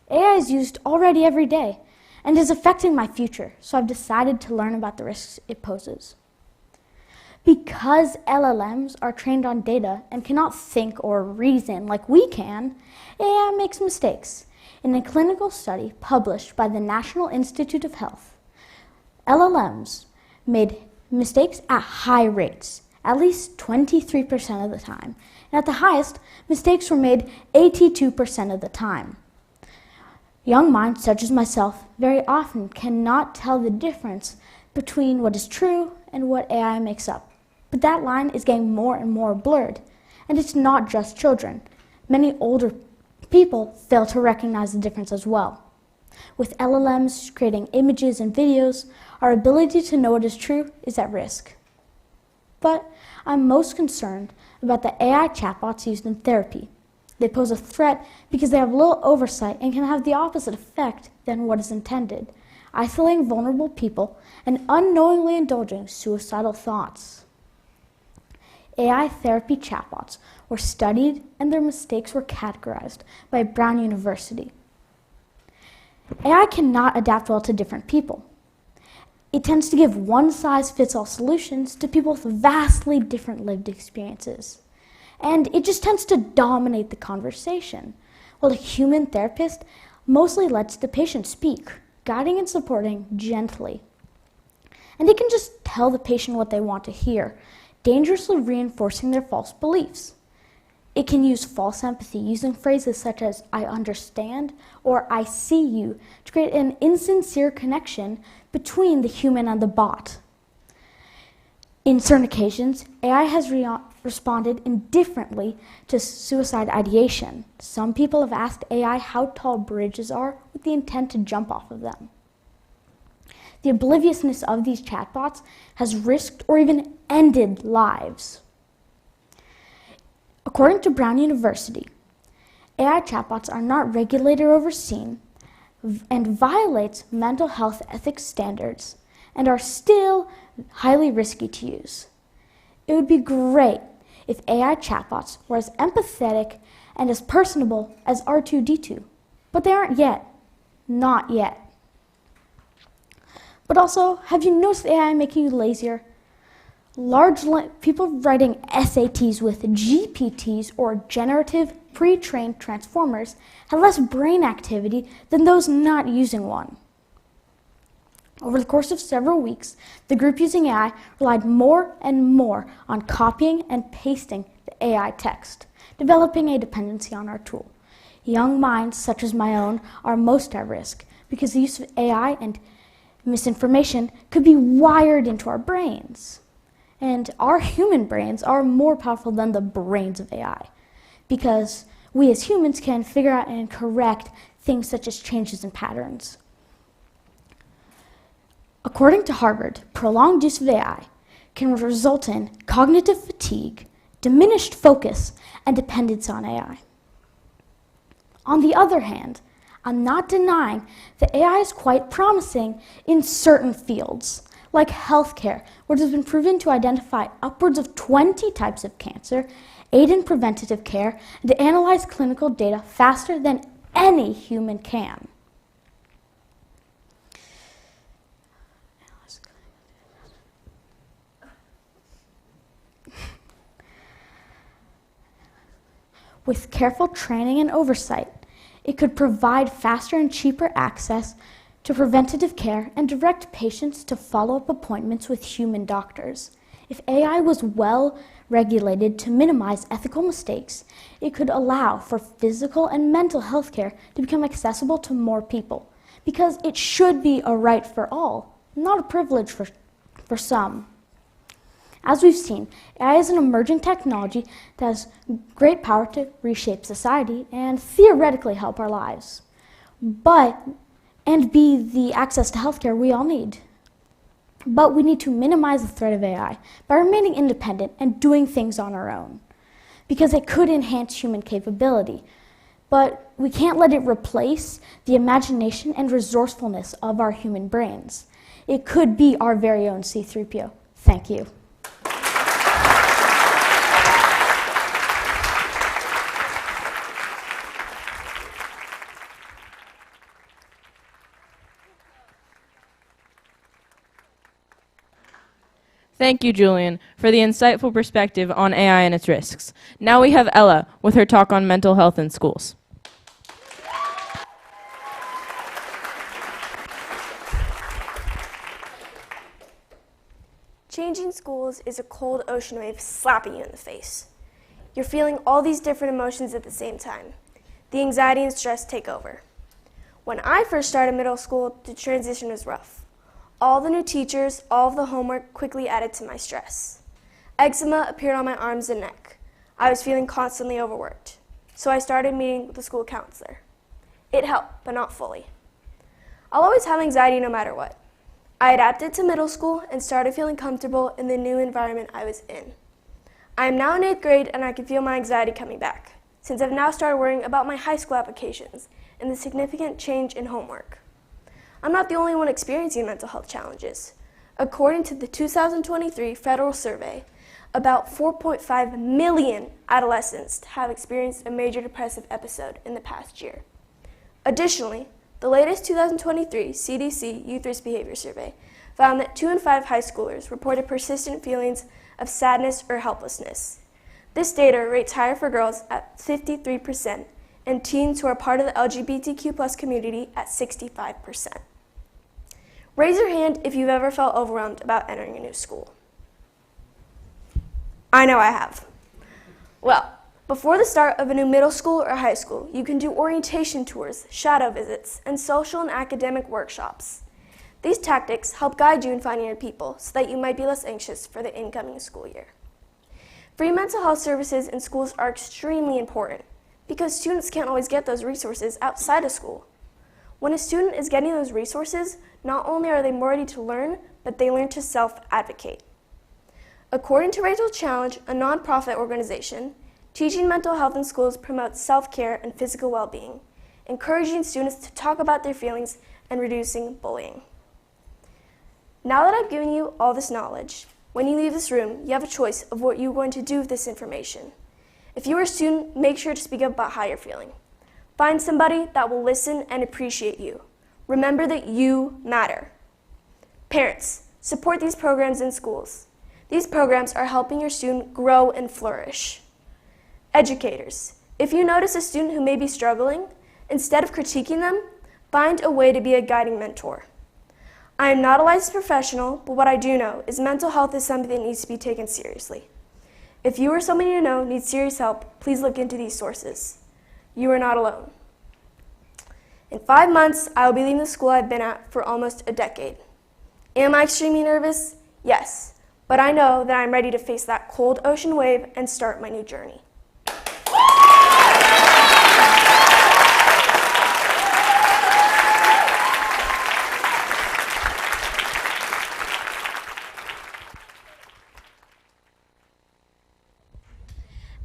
AI is used already every day and is affecting my future, so I've decided to learn about the risks it poses. Because LLMs are trained on data and cannot think or reason like we can, AI makes mistakes. In a clinical study published by the National Institute of Health, LLMs made mistakes at high rates, at least 23% of the time. And at the highest, mistakes were made 82% of the time. Young minds, such as myself, very often cannot tell the difference between what is true and what AI makes up. But that line is getting more and more blurred. And it's not just children. Many older people fail to recognize the difference as well. With LLMs creating images and videos, our ability to know what is true is at risk. But I'm most concerned about the AI chatbots used in therapy. They pose a threat because they have little oversight and can have the opposite effect than what is intended, isolating vulnerable people and unknowingly indulging suicidal thoughts. AI therapy chatbots were studied and their mistakes were categorized by Brown University. AI cannot adapt well to different people. It tends to give one-size-fits-all solutions to people with vastly different lived experiences. And it just tends to dominate the conversation, while a human therapist mostly lets the patient speak, guiding and supporting gently. And it can just tell the patient what they want to hear, dangerously reinforcing their false beliefs. It can use false empathy, using phrases such as "I understand" or "I see you" to create an insincere connection between the human and the bot. In certain occasions, AI has responded indifferently to suicide ideation. Some people have asked AI how tall bridges are with the intent to jump off of them. The obliviousness of these chatbots has risked or even ended lives. According to Brown University, AI chatbots are not regulated or overseen and violates mental health ethics standards and are still highly risky to use. It would be great if AI chatbots were as empathetic and as personable as R2-D2, but they aren't yet. Not yet. But also, have you noticed AI making you lazier? People writing SATs with GPTs or generative pre-trained transformers have less brain activity than those not using one. Over the course of several weeks, the group using AI relied more and more on copying and pasting the AI text, developing a dependency on our tool. Young minds, such as my own, are most at risk because the use of AI and misinformation could be wired into our brains. And our human brains are more powerful than the brains of AI because we as humans can figure out and correct things such as changes in patterns. According to Harvard, prolonged use of AI can result in cognitive fatigue, diminished focus, and dependence on AI. On the other hand, I'm not denying that AI is quite promising in certain fields, like healthcare, which has been proven to identify upwards of 20 types of cancer, aid in preventative care, and to analyze clinical data faster than any human can. With careful training and oversight, it could provide faster and cheaper access to preventative care and direct patients to follow-up appointments with human doctors. If AI was well regulated to minimize ethical mistakes, it could allow for physical and mental health care to become accessible to more people, because it should be a right for all, not a privilege for some. As we've seen, AI is an emerging technology that has great power to reshape society and theoretically help our lives, and be the access to healthcare we all need. But we need to minimize the threat of AI by remaining independent and doing things on our own, because it could enhance human capability. But we can't let it replace the imagination and resourcefulness of our human brains. It could be our very own C-3PO. Thank you. Thank you, Julian, for the insightful perspective on AI and its risks. Now we have Ella with her talk on mental health in schools. Changing schools is a cold ocean wave slapping you in the face. You're feeling all these different emotions at the same time. The anxiety and stress take over. When I first started middle school, the transition was rough. All the new teachers, all of the homework quickly added to my stress. Eczema appeared on my arms and neck. I was feeling constantly overworked. So I started meeting with the school counselor. It helped, but not fully. I'll always have anxiety no matter what. I adapted to middle school and started feeling comfortable in the new environment I was in. I am now in 8th grade and I can feel my anxiety coming back, since I've now started worrying about my high school applications and the significant change in homework. I'm not the only one experiencing mental health challenges. According to the 2023 federal survey, about 4.5 million adolescents have experienced a major depressive episode in the past year. Additionally, the latest 2023 CDC Youth Risk Behavior Survey found that 2 in 5 high schoolers reported persistent feelings of sadness or helplessness. This data rates higher for girls at 53% and teens who are part of the LGBTQ+ community at 65%. Raise your hand if you've ever felt overwhelmed about entering a new school. I know I have. Well, before the start of a new middle school or high school, you can do orientation tours, shadow visits, and social and academic workshops. These tactics help guide you in finding your people so that you might be less anxious for the incoming school year. Free mental health services in schools are extremely important because students can't always get those resources outside of school. When a student is getting those resources, not only are they more ready to learn, but they learn to self-advocate. According to Rachel Challenge, a nonprofit organization, teaching mental health in schools promotes self-care and physical well-being, encouraging students to talk about their feelings and reducing bullying. Now that I've given you all this knowledge, when you leave this room, you have a choice of what you're going to do with this information. If you are a student, make sure to speak up about how you're feeling. Find somebody that will listen and appreciate you. Remember that you matter. Parents, support these programs in schools. These programs are helping your student grow and flourish. Educators, if you notice a student who may be struggling, instead of critiquing them, find a way to be a guiding mentor. I am not a licensed professional, but what I do know is mental health is something that needs to be taken seriously. If you or someone you know needs serious help, please look into these sources. You are not alone. In 5 months, I will be leaving the school I've been at for almost a decade. Am I extremely nervous? Yes, but I know that I'm ready to face that cold ocean wave and start my new journey.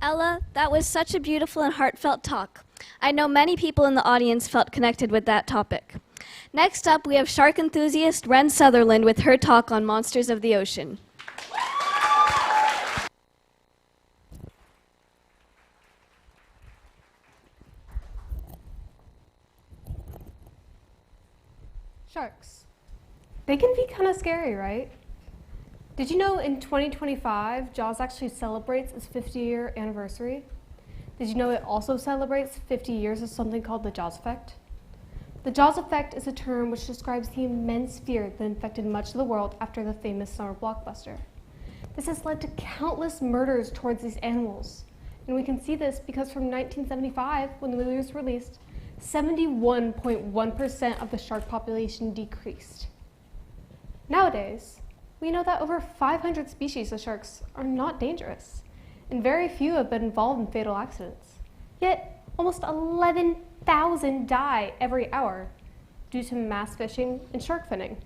Ella, that was such a beautiful and heartfelt talk. I know many people in the audience felt connected with that topic. Next up, we have shark enthusiast Ren Sutherland with her talk on monsters of the ocean. Sharks. They can be kind of scary, right? Did you know in 2025, Jaws actually celebrates its 50-year anniversary? Did you know it also celebrates 50 years of something called the Jaws effect? The Jaws effect is a term which describes the immense fear that infected much of the world after the famous summer blockbuster. This has led to countless murders towards these animals. And we can see this because from 1975, when the movie was released, 71.1% of the shark population decreased. Nowadays, we know that over 500 species of sharks are not dangerous, and very few have been involved in fatal accidents. Yet, almost 11,000 die every hour due to mass fishing and shark finning.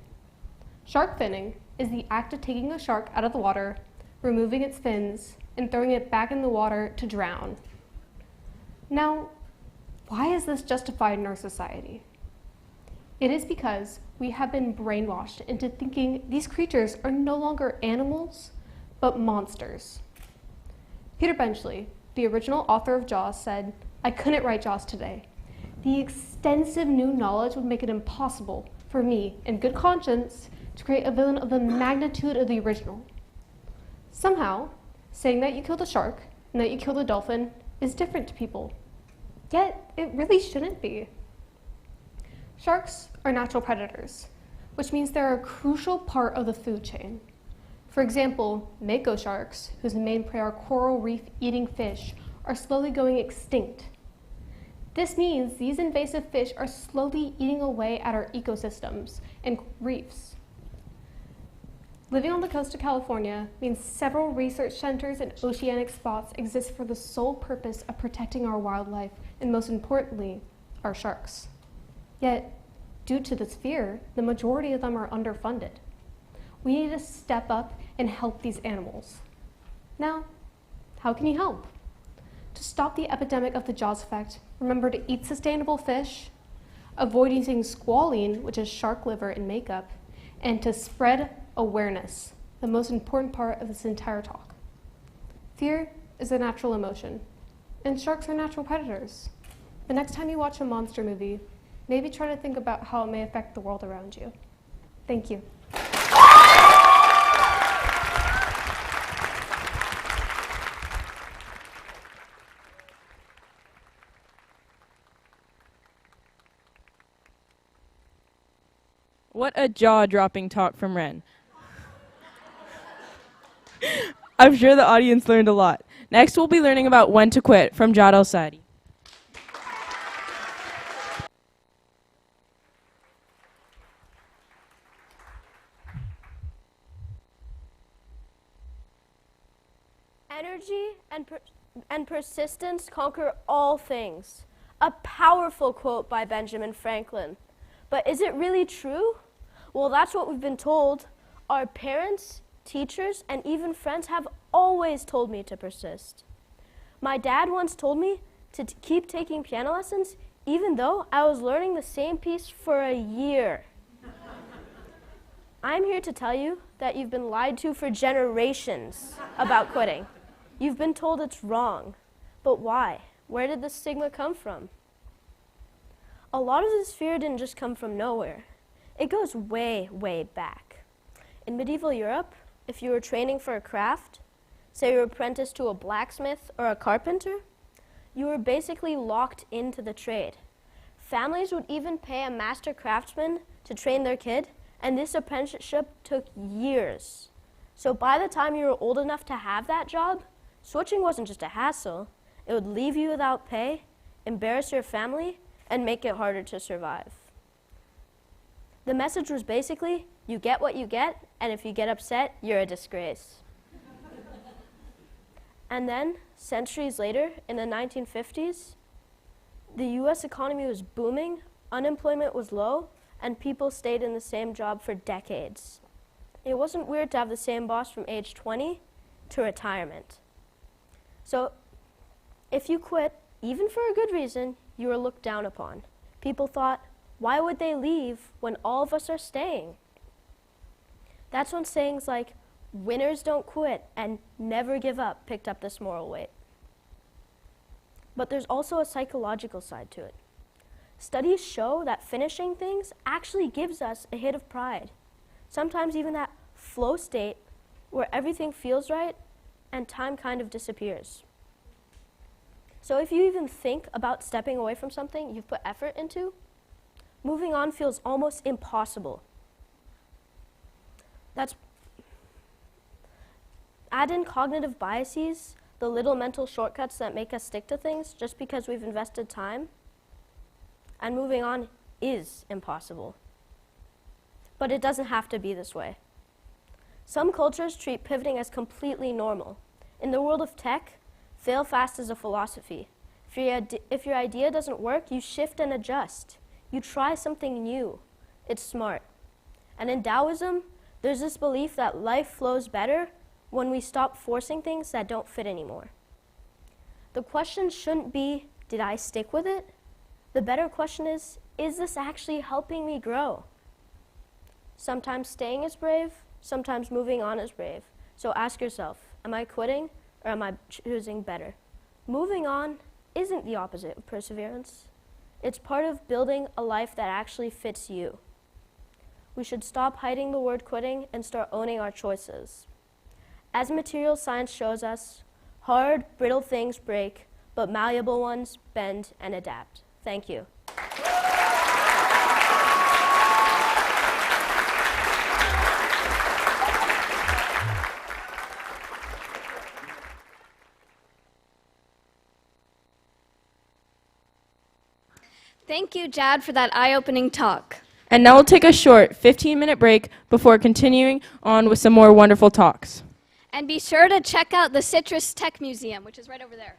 Shark finning is the act of taking a shark out of the water, removing its fins, and throwing it back in the water to drown. Now, why is this justified in our society? It is because we have been brainwashed into thinking these creatures are no longer animals, but monsters. Peter Benchley, the original author of Jaws, said, "I couldn't write Jaws today. The extensive new knowledge would make it impossible for me, in good conscience, to create a villain of the magnitude of the original." Somehow, saying that you killed a shark and that you killed a dolphin is different to people. Yet, it really shouldn't be. Sharks are natural predators, which means they're a crucial part of the food chain. For example, mako sharks, whose main prey are coral reef-eating fish, are slowly going extinct. This means these invasive fish are slowly eating away at our ecosystems and reefs. Living on the coast of California means several research centers and oceanic spots exist for the sole purpose of protecting our wildlife and, most importantly, our sharks. Yet, due to this fear, the majority of them are underfunded. We need to step up and help these animals. Now, how can you help? To stop the epidemic of the Jaws effect, remember to eat sustainable fish, avoid using squalene, which is shark liver in makeup, and to spread awareness, the most important part of this entire talk. Fear is a natural emotion, and sharks are natural predators. The next time you watch a monster movie, maybe try to think about how it may affect the world around you. Thank you. What a jaw-dropping talk from Ren. I'm sure the audience learned a lot. Next, we'll be learning about when to quit from Jad El-Sadi. Energy and persistence conquer all things. A powerful quote by Benjamin Franklin. But is it really true? Well, that's what we've been told. Our parents, teachers, and even friends have always told me to persist. My dad once told me to keep taking piano lessons even though I was learning the same piece for a year. I'm here to tell you that you've been lied to for generations about quitting. You've been told it's wrong. But why? Where did this stigma come from? A lot of this fear didn't just come from nowhere. It goes way, way back. In medieval Europe, if you were training for a craft, say you were apprenticed to a blacksmith or a carpenter, you were basically locked into the trade. Families would even pay a master craftsman to train their kid, and this apprenticeship took years. So by the time you were old enough to have that job, switching wasn't just a hassle. It would leave you without pay, embarrass your family, and make it harder to survive. The message was basically, you get what you get, and if you get upset, you're a disgrace. And then, centuries later, in the 1950s, the US economy was booming, unemployment was low, and people stayed in the same job for decades. It wasn't weird to have the same boss from age 20 to retirement. So, if you quit, even for a good reason, you were looked down upon. People thought, Why would they leave when all of us are staying? That's when sayings like, winners don't quit and never give up picked up this moral weight. But there's also a psychological side to it. Studies show that finishing things actually gives us a hit of pride. Sometimes even that flow state where everything feels right and time kind of disappears. So if you even think about stepping away from something you've put effort into, moving on feels almost impossible. Add in cognitive biases, the little mental shortcuts that make us stick to things just because we've invested time, and moving on is impossible. But it doesn't have to be this way. Some cultures treat pivoting as completely normal. In the world of tech, fail fast is a philosophy. If your idea doesn't work, you shift and adjust. You try something new. It's smart. And in Taoism, there's this belief that life flows better when we stop forcing things that don't fit anymore. The question shouldn't be, did I stick with it? The better question is this actually helping me grow? Sometimes staying is brave, sometimes moving on is brave. So ask yourself, am I quitting or am I choosing better? Moving on isn't the opposite of perseverance. It's part of building a life that actually fits you. We should stop hiding the word quitting and start owning our choices. As material science shows us, hard, brittle things break, but malleable ones bend and adapt. Thank you. Thank you, Jad, for that eye-opening talk. And now we'll take a short 15-minute break before continuing on with some more wonderful talks. And be sure to check out the Citrus Tech Museum, which is right over there.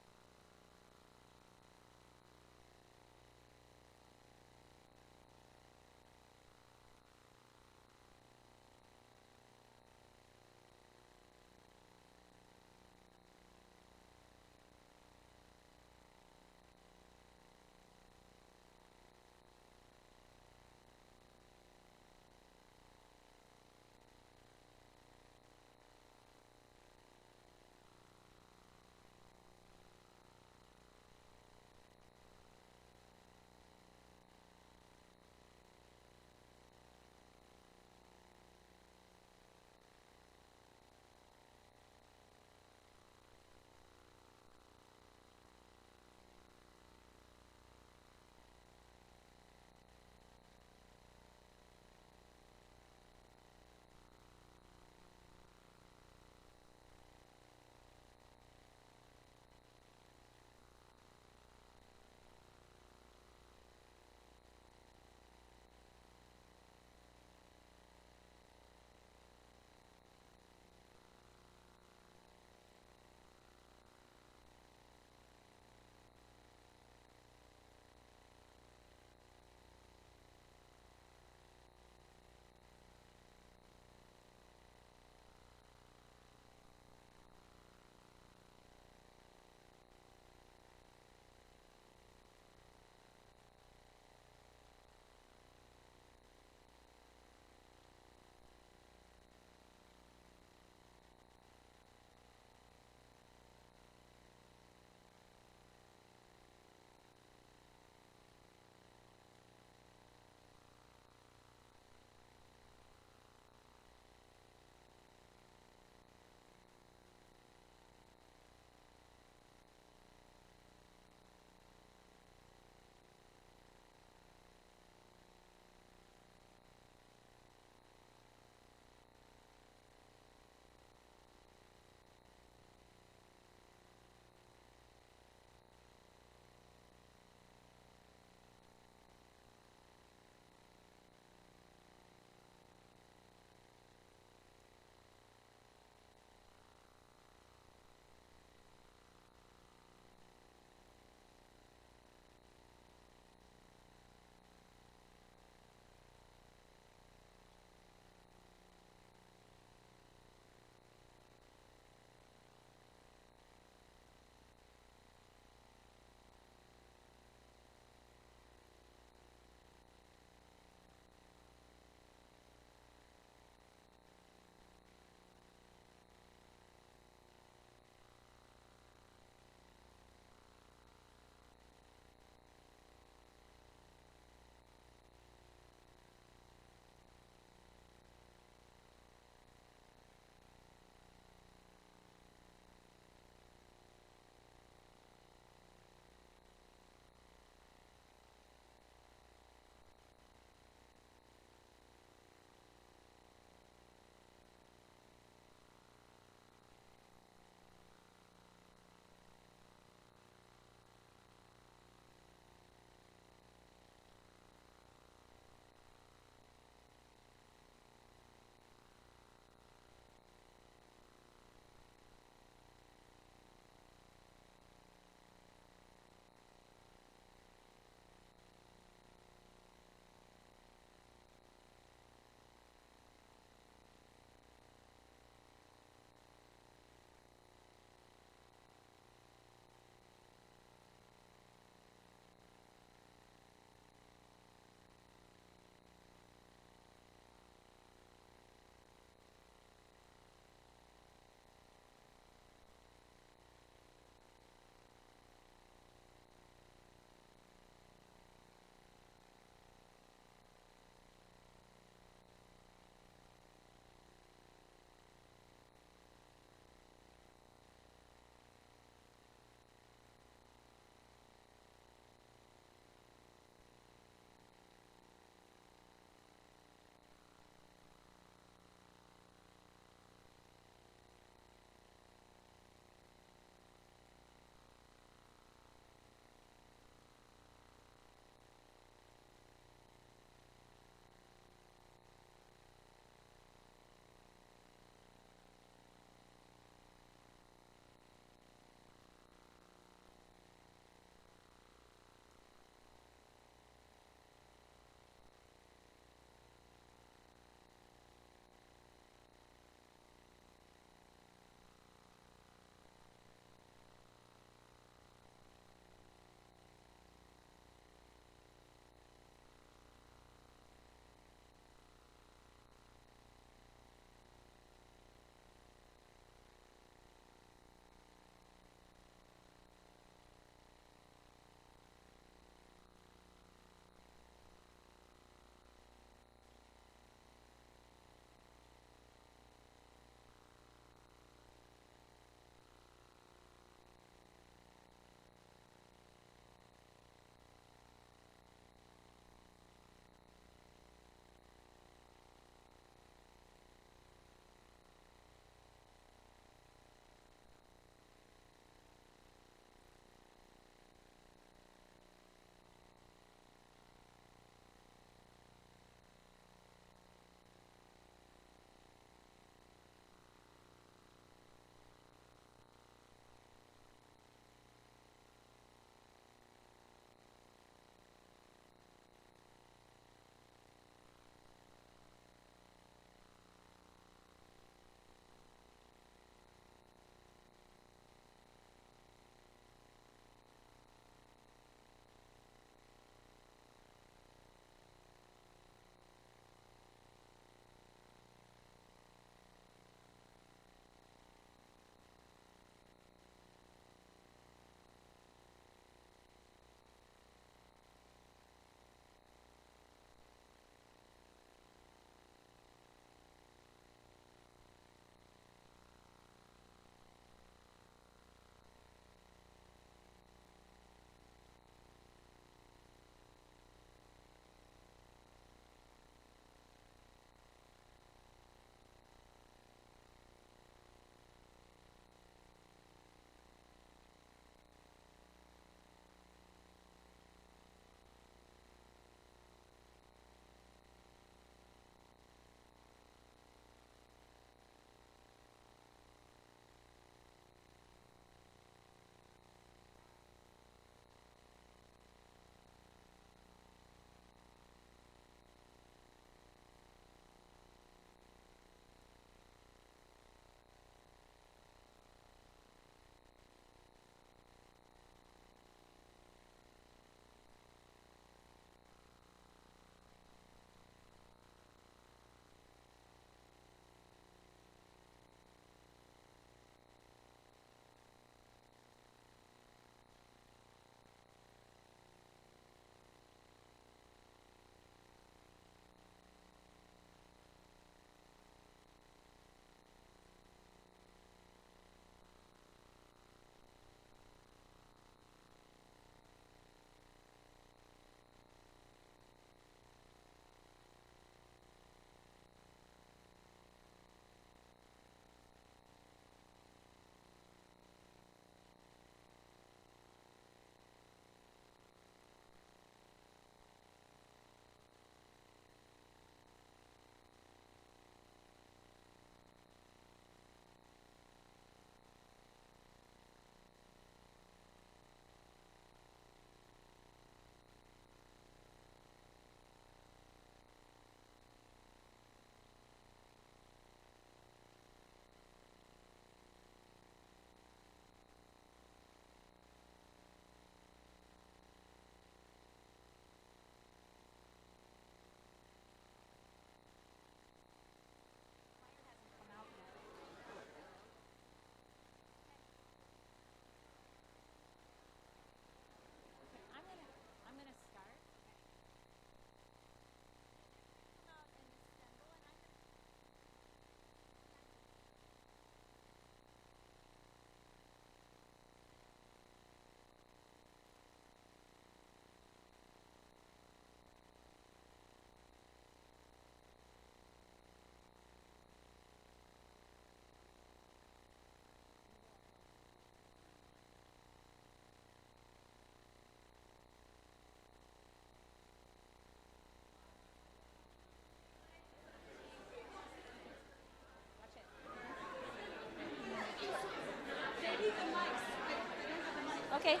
Okay.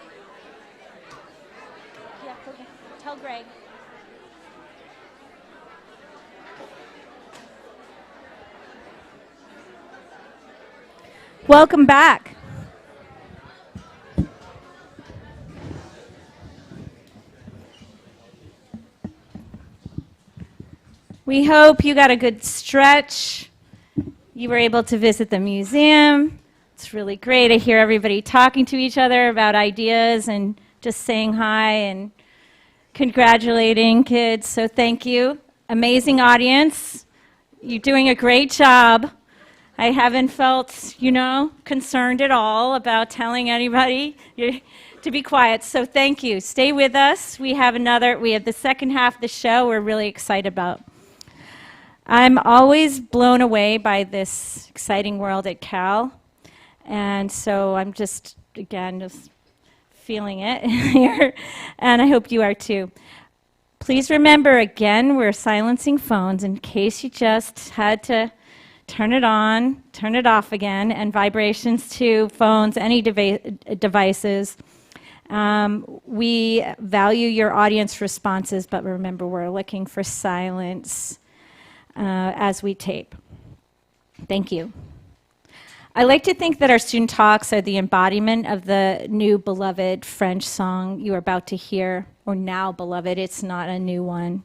Yeah, okay. Tell Greg. Welcome back. We hope you got a good stretch. You were able to visit the museum. It's really great to hear everybody talking to each other about ideas and just saying hi and congratulating kids. So thank you. Amazing audience. You're doing a great job. I haven't felt, concerned at all about telling anybody to be quiet. So thank you. Stay with us. We have the second half of the show we're really excited about. I'm always blown away by this exciting world at Cal. And so I'm just feeling it here. And I hope you are too. Please remember, again, we're silencing phones in case you just had to turn it on, turn it off again, and vibrations to phones, any devices. We value your audience responses, but remember, we're looking for silence as we tape. Thank you. I like to think that our student talks are the embodiment of the new beloved French song you are about to hear, or now beloved, it's not a new one.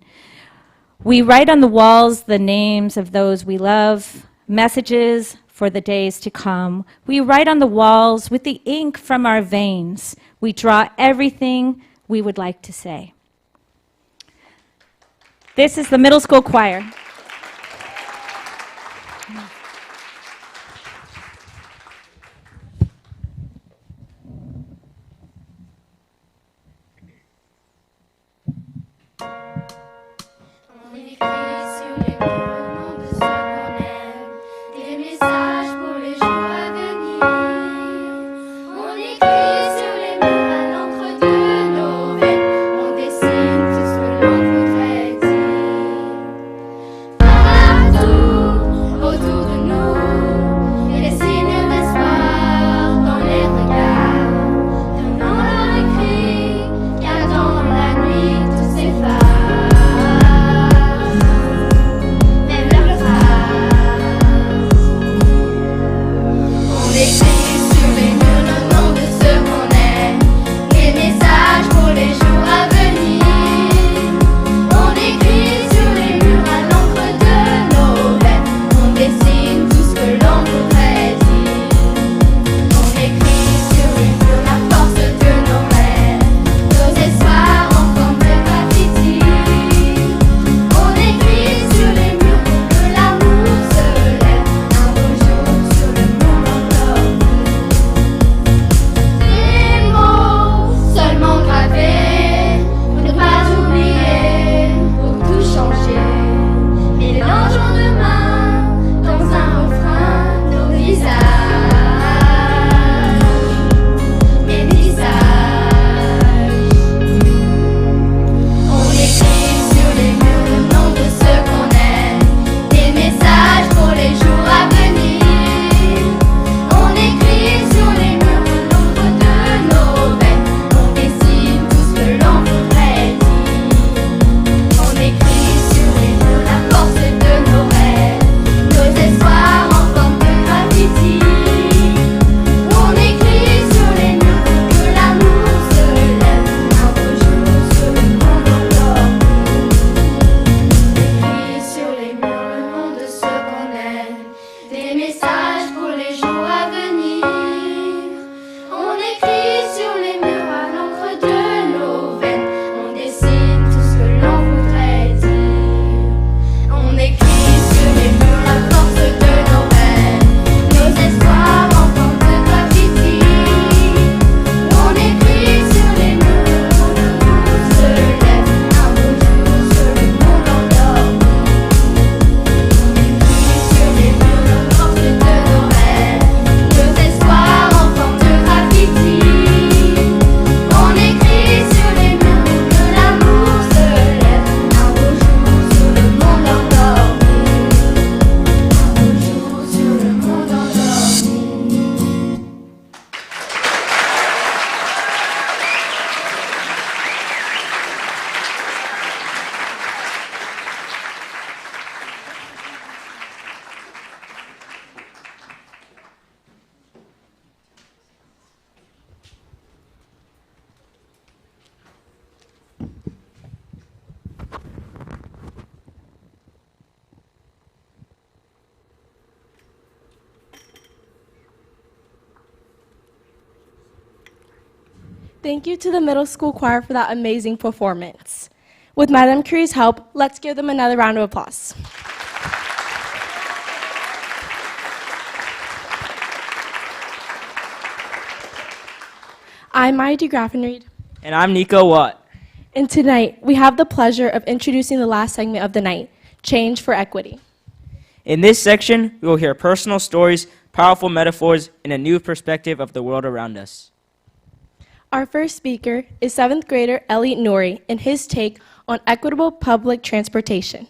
We write on the walls the names of those we love, messages for the days to come. We write on the walls with the ink from our veins. We draw everything we would like to say. This is the middle school choir. Autour de Thank you to the middle school choir for that amazing performance. With Madame Curie's help, let's give them another round of applause. I'm Maya DeGraffenried. And I'm Nico Watt. And tonight, we have the pleasure of introducing the last segment of the night, Change for Equity. In this section, we will hear personal stories, powerful metaphors, and a new perspective of the world around us. Our first speaker is 7th grader Elliot Nouri and his take on equitable public transportation.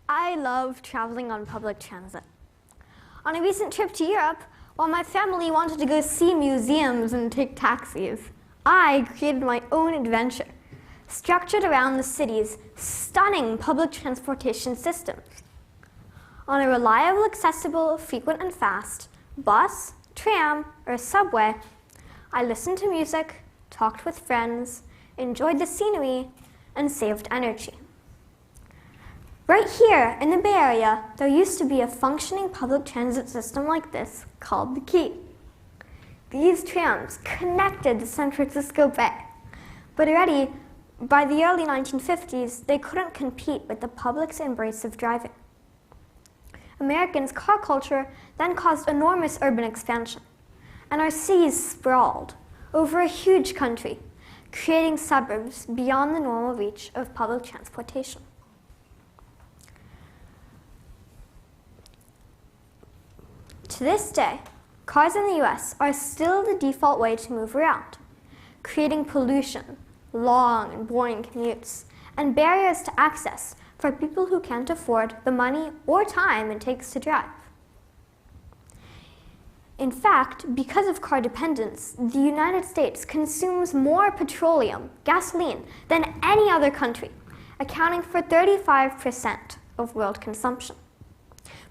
I love traveling on public transit. On a recent trip to Europe, while my family wanted to go see museums and take taxis, I created my own adventure, structured around the city's stunning public transportation systems. On a reliable, accessible, frequent and fast bus, tram, or subway, I listened to music, talked with friends, enjoyed the scenery, and saved energy. Right here in the Bay Area, there used to be a functioning public transit system like this called the Key. These trams connected the San Francisco Bay, but already by the early 1950s, they couldn't compete with the public's embrace of driving. Americans' car culture then caused enormous urban expansion, and our cities sprawled over a huge country, creating suburbs beyond the normal reach of public transportation. To this day, cars in the US are still the default way to move around, creating pollution, long and boring commutes, and barriers to access for people who can't afford the money or time it takes to drive. In fact, because of car dependence, the United States consumes more petroleum, gasoline, than any other country, accounting for 35% of world consumption.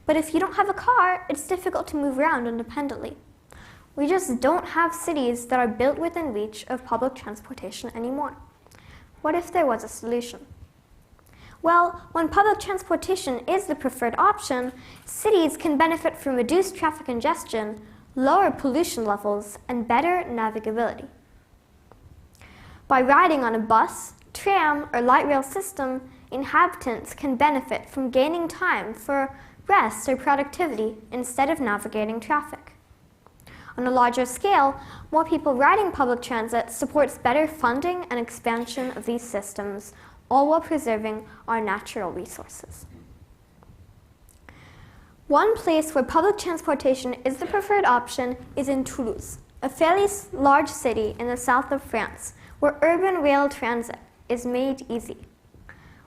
But if you don't have a car, it's difficult to move around independently. We just don't have cities that are built within reach of public transportation anymore. What if there was a solution? Well, when public transportation is the preferred option, cities can benefit from reduced traffic congestion, lower pollution levels, and better navigability. By riding on a bus, tram, or light rail system, inhabitants can benefit from gaining time for rest or productivity instead of navigating traffic. On a larger scale, more people riding public transit supports better funding and expansion of these systems, all while preserving our natural resources. One place where public transportation is the preferred option is in Toulouse, a fairly large city in the south of France, where urban rail transit is made easy,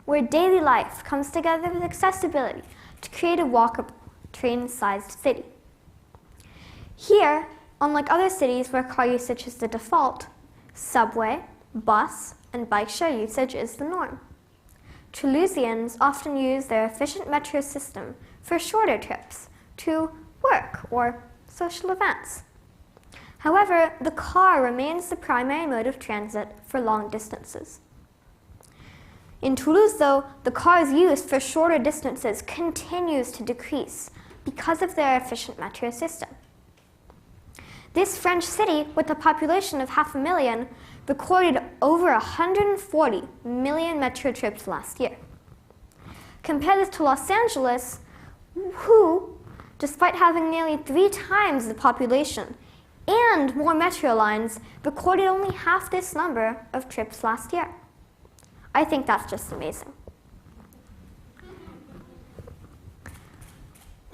where daily life comes together with accessibility to create a walkable, train-sized city. Here, unlike other cities where car usage is the default, subway, bus, and bike share usage is the norm. Toulousians often use their efficient metro system for shorter trips to work or social events. However, the car remains the primary mode of transit for long distances. In Toulouse, though, the car's use for shorter distances continues to decrease because of their efficient metro system. This French city, with a population of 500,000, recorded over 140 million metro trips last year. Compare this to Los Angeles, who, despite having nearly 3 times the population and more metro lines, recorded only half this number of trips last year. I think that's just amazing.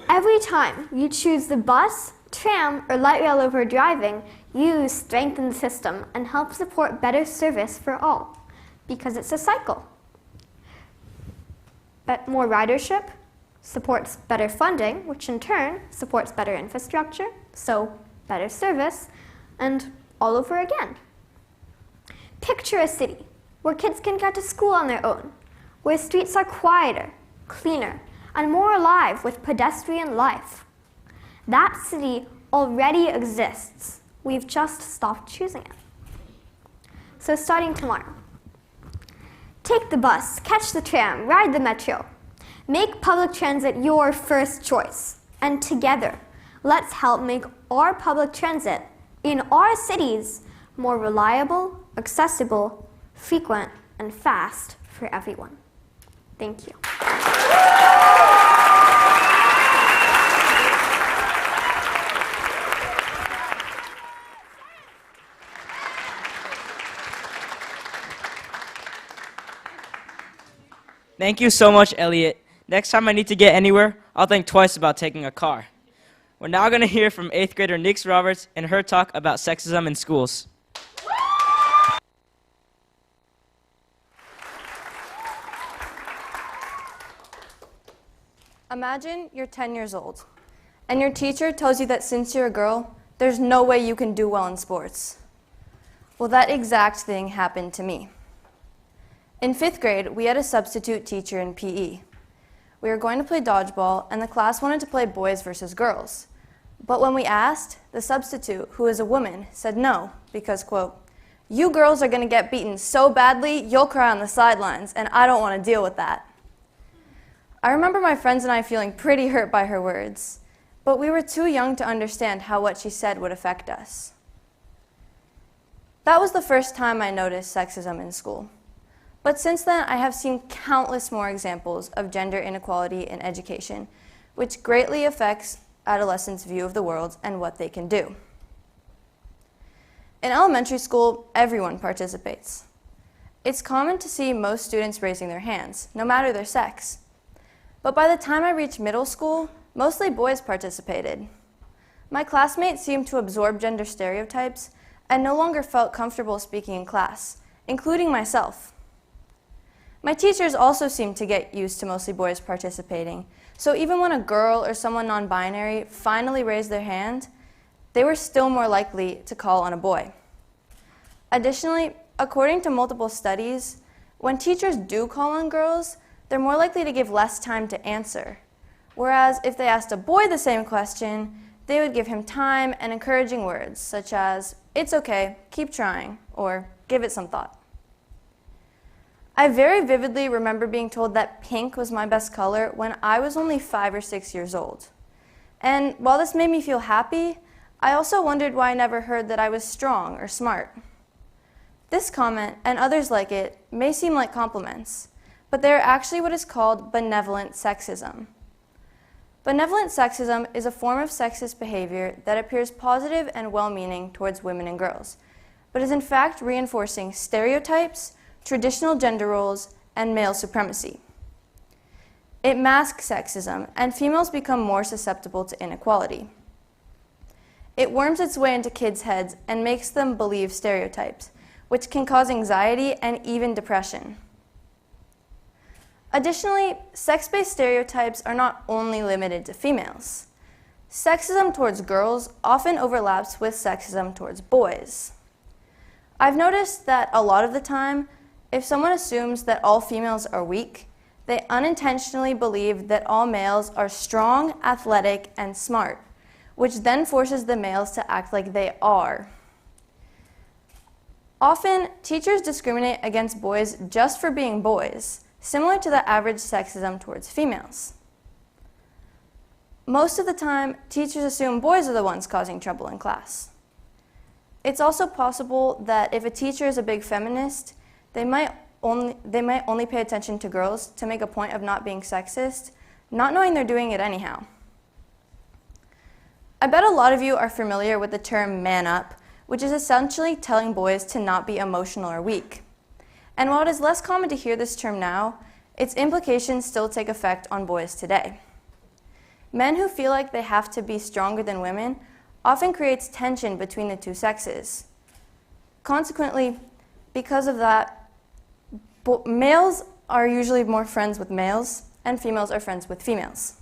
Every time you choose the bus, tram, or light rail over driving, you strengthen the system and help support better service for all, because it's a cycle. But more ridership supports better funding, which in turn supports better infrastructure, so better service, and all over again. Picture a city where kids can get to school on their own, where streets are quieter, cleaner, and more alive with pedestrian life. That city already exists. We've just stopped choosing it. So starting tomorrow, take the bus, catch the tram, ride the metro. Make public transit your first choice. And together, let's help make our public transit in our cities more reliable, accessible, frequent, and fast for everyone. Thank you. Thank you so much, Elliot. Next time I need to get anywhere, I'll think twice about taking a car. We're now going to hear from 8th grader Nix Roberts in her talk about sexism in schools. Imagine you're 10 years old, and your teacher tells you that since you're a girl, there's no way you can do well in sports. Well, that exact thing happened to me. In 5th grade, we had a substitute teacher in PE. We were going to play dodgeball, and the class wanted to play boys versus girls. But when we asked, the substitute, who is a woman, said no, because, quote, "You girls are going to get beaten so badly, you'll cry on the sidelines, and I don't want to deal with that." I remember my friends and I feeling pretty hurt by her words, but we were too young to understand how what she said would affect us. That was the first time I noticed sexism in school. But since then, I have seen countless more examples of gender inequality in education, which greatly affects adolescents' view of the world and what they can do. In elementary school, everyone participates. It's common to see most students raising their hands, no matter their sex. But by the time I reached middle school, mostly boys participated. My classmates seemed to absorb gender stereotypes and no longer felt comfortable speaking in class, including myself. My teachers also seemed to get used to mostly boys participating, so even when a girl or someone non-binary finally raised their hand, they were still more likely to call on a boy. Additionally, according to multiple studies, when teachers do call on girls, they're more likely to give less time to answer, whereas if they asked a boy the same question, they would give him time and encouraging words, such as, "It's okay, keep trying," or "Give it some thought." I very vividly remember being told that pink was my best color when I was only 5 or 6 years old. And while this made me feel happy, I also wondered why I never heard that I was strong or smart. This comment, and others like it, may seem like compliments, but they are actually what is called benevolent sexism. Benevolent sexism is a form of sexist behavior that appears positive and well-meaning towards women and girls, but is in fact reinforcing stereotypes, traditional gender roles, and male supremacy. It masks sexism, and females become more susceptible to inequality. It worms its way into kids' heads and makes them believe stereotypes, which can cause anxiety and even depression. Additionally, sex-based stereotypes are not only limited to females. Sexism towards girls often overlaps with sexism towards boys. I've noticed that a lot of the time, if someone assumes that all females are weak, they unintentionally believe that all males are strong, athletic, and smart, which then forces the males to act like they are. Often, teachers discriminate against boys just for being boys, similar to the average sexism towards females. Most of the time, teachers assume boys are the ones causing trouble in class. It's also possible that if a teacher is a big feminist, they might only pay attention to girls to make a point of not being sexist, not knowing they're doing it anyhow. I bet a lot of you are familiar with the term man up, which is essentially telling boys to not be emotional or weak. And while it is less common to hear this term now, its implications still take effect on boys today. Men who feel like they have to be stronger than women often creates tension between the two sexes. Consequently, because of that, males are usually more friends with males, and females are friends with females.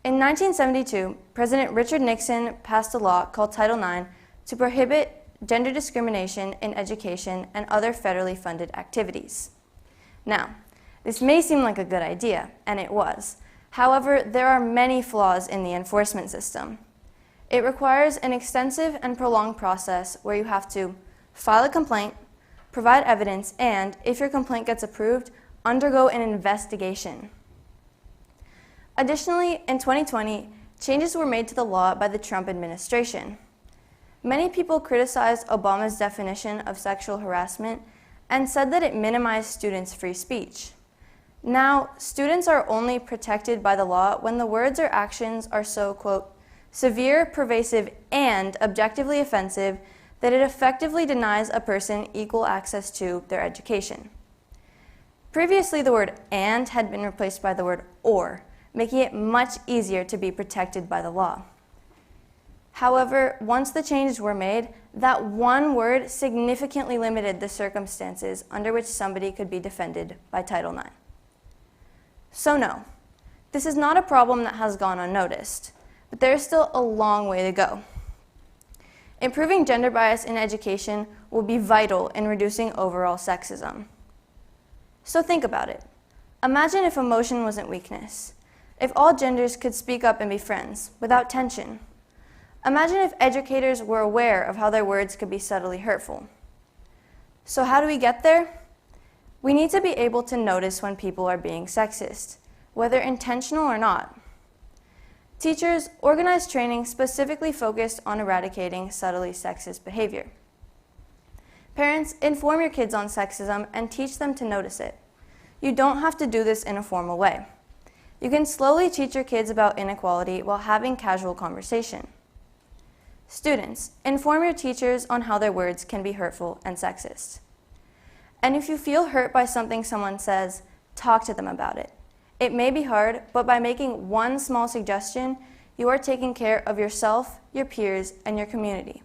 In 1972, President Richard Nixon passed a law called Title IX to prohibit gender discrimination in education and other federally funded activities. Now, this may seem like a good idea, and it was. However, there are many flaws in the enforcement system. It requires an extensive and prolonged process where you have to file a complaint, provide evidence, and, if your complaint gets approved, undergo an investigation. Additionally, in 2020, changes were made to the law by the Trump administration. Many people criticized Obama's definition of sexual harassment and said that it minimized students' free speech. Now, students are only protected by the law when the words or actions are so, quote, severe, pervasive, and objectively offensive that it effectively denies a person equal access to their education. Previously, the word and had been replaced by the word or, making it much easier to be protected by the law. However, once the changes were made, that one word significantly limited the circumstances under which somebody could be defended by Title IX. So no, this is not a problem that has gone unnoticed, but there is still a long way to go. Improving gender bias in education will be vital in reducing overall sexism. So think about it. Imagine if emotion wasn't weakness, if all genders could speak up and be friends without tension. Imagine if educators were aware of how their words could be subtly hurtful. So how do we get there? We need to be able to notice when people are being sexist, whether intentional or not. Teachers organize training specifically focused on eradicating subtly sexist behavior. Parents, inform your kids on sexism and teach them to notice it. You don't have to do this in a formal way. You can slowly teach your kids about inequality while having casual conversation. Students, inform your teachers on how their words can be hurtful and sexist. And if you feel hurt by something someone says, talk to them about it. It may be hard, but by making one small suggestion, you are taking care of yourself, your peers, and your community.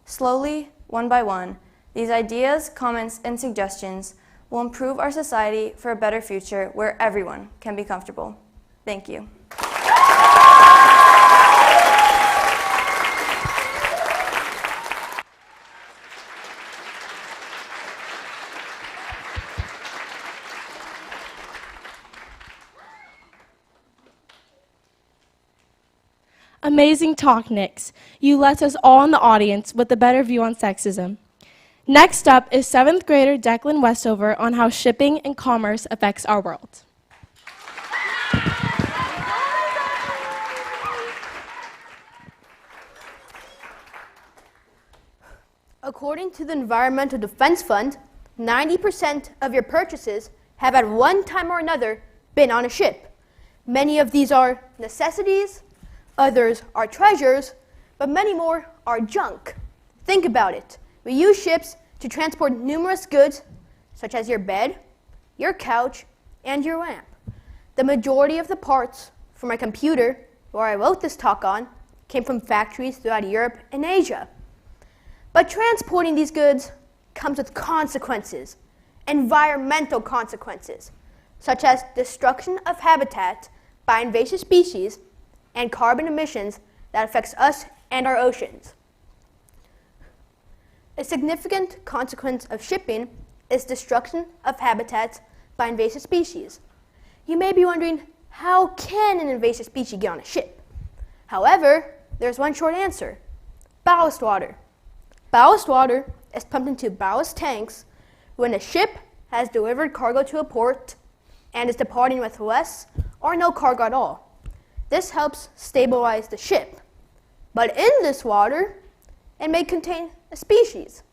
Slowly, one by one, these ideas, comments, and suggestions will improve our society for a better future where everyone can be comfortable. Thank you. Amazing talk, Nix. You left us all in the audience with a better view on sexism. Next up is 7th grader Declan Westover on how shipping and commerce affects our world. According to the Environmental Defense Fund, 90% of your purchases have at one time or another been on a ship. Many of these are necessities, others are treasures, but many more are junk. Think about it. We use ships to transport numerous goods, such as your bed, your couch, and your lamp. The majority of the parts for my computer, where I wrote this talk on, came from factories throughout Europe and Asia. But transporting these goods comes with consequences, environmental consequences, such as destruction of habitat by invasive species and carbon emissions that affects us and our oceans. A significant consequence of shipping is destruction of habitats by invasive species. You may be wondering, how can an invasive species get on a ship? However, there's one short answer: ballast water. Ballast water is pumped into ballast tanks when a ship has delivered cargo to a port and is departing with less or no cargo at all. This helps stabilize the ship. But in this water, it may contain a species.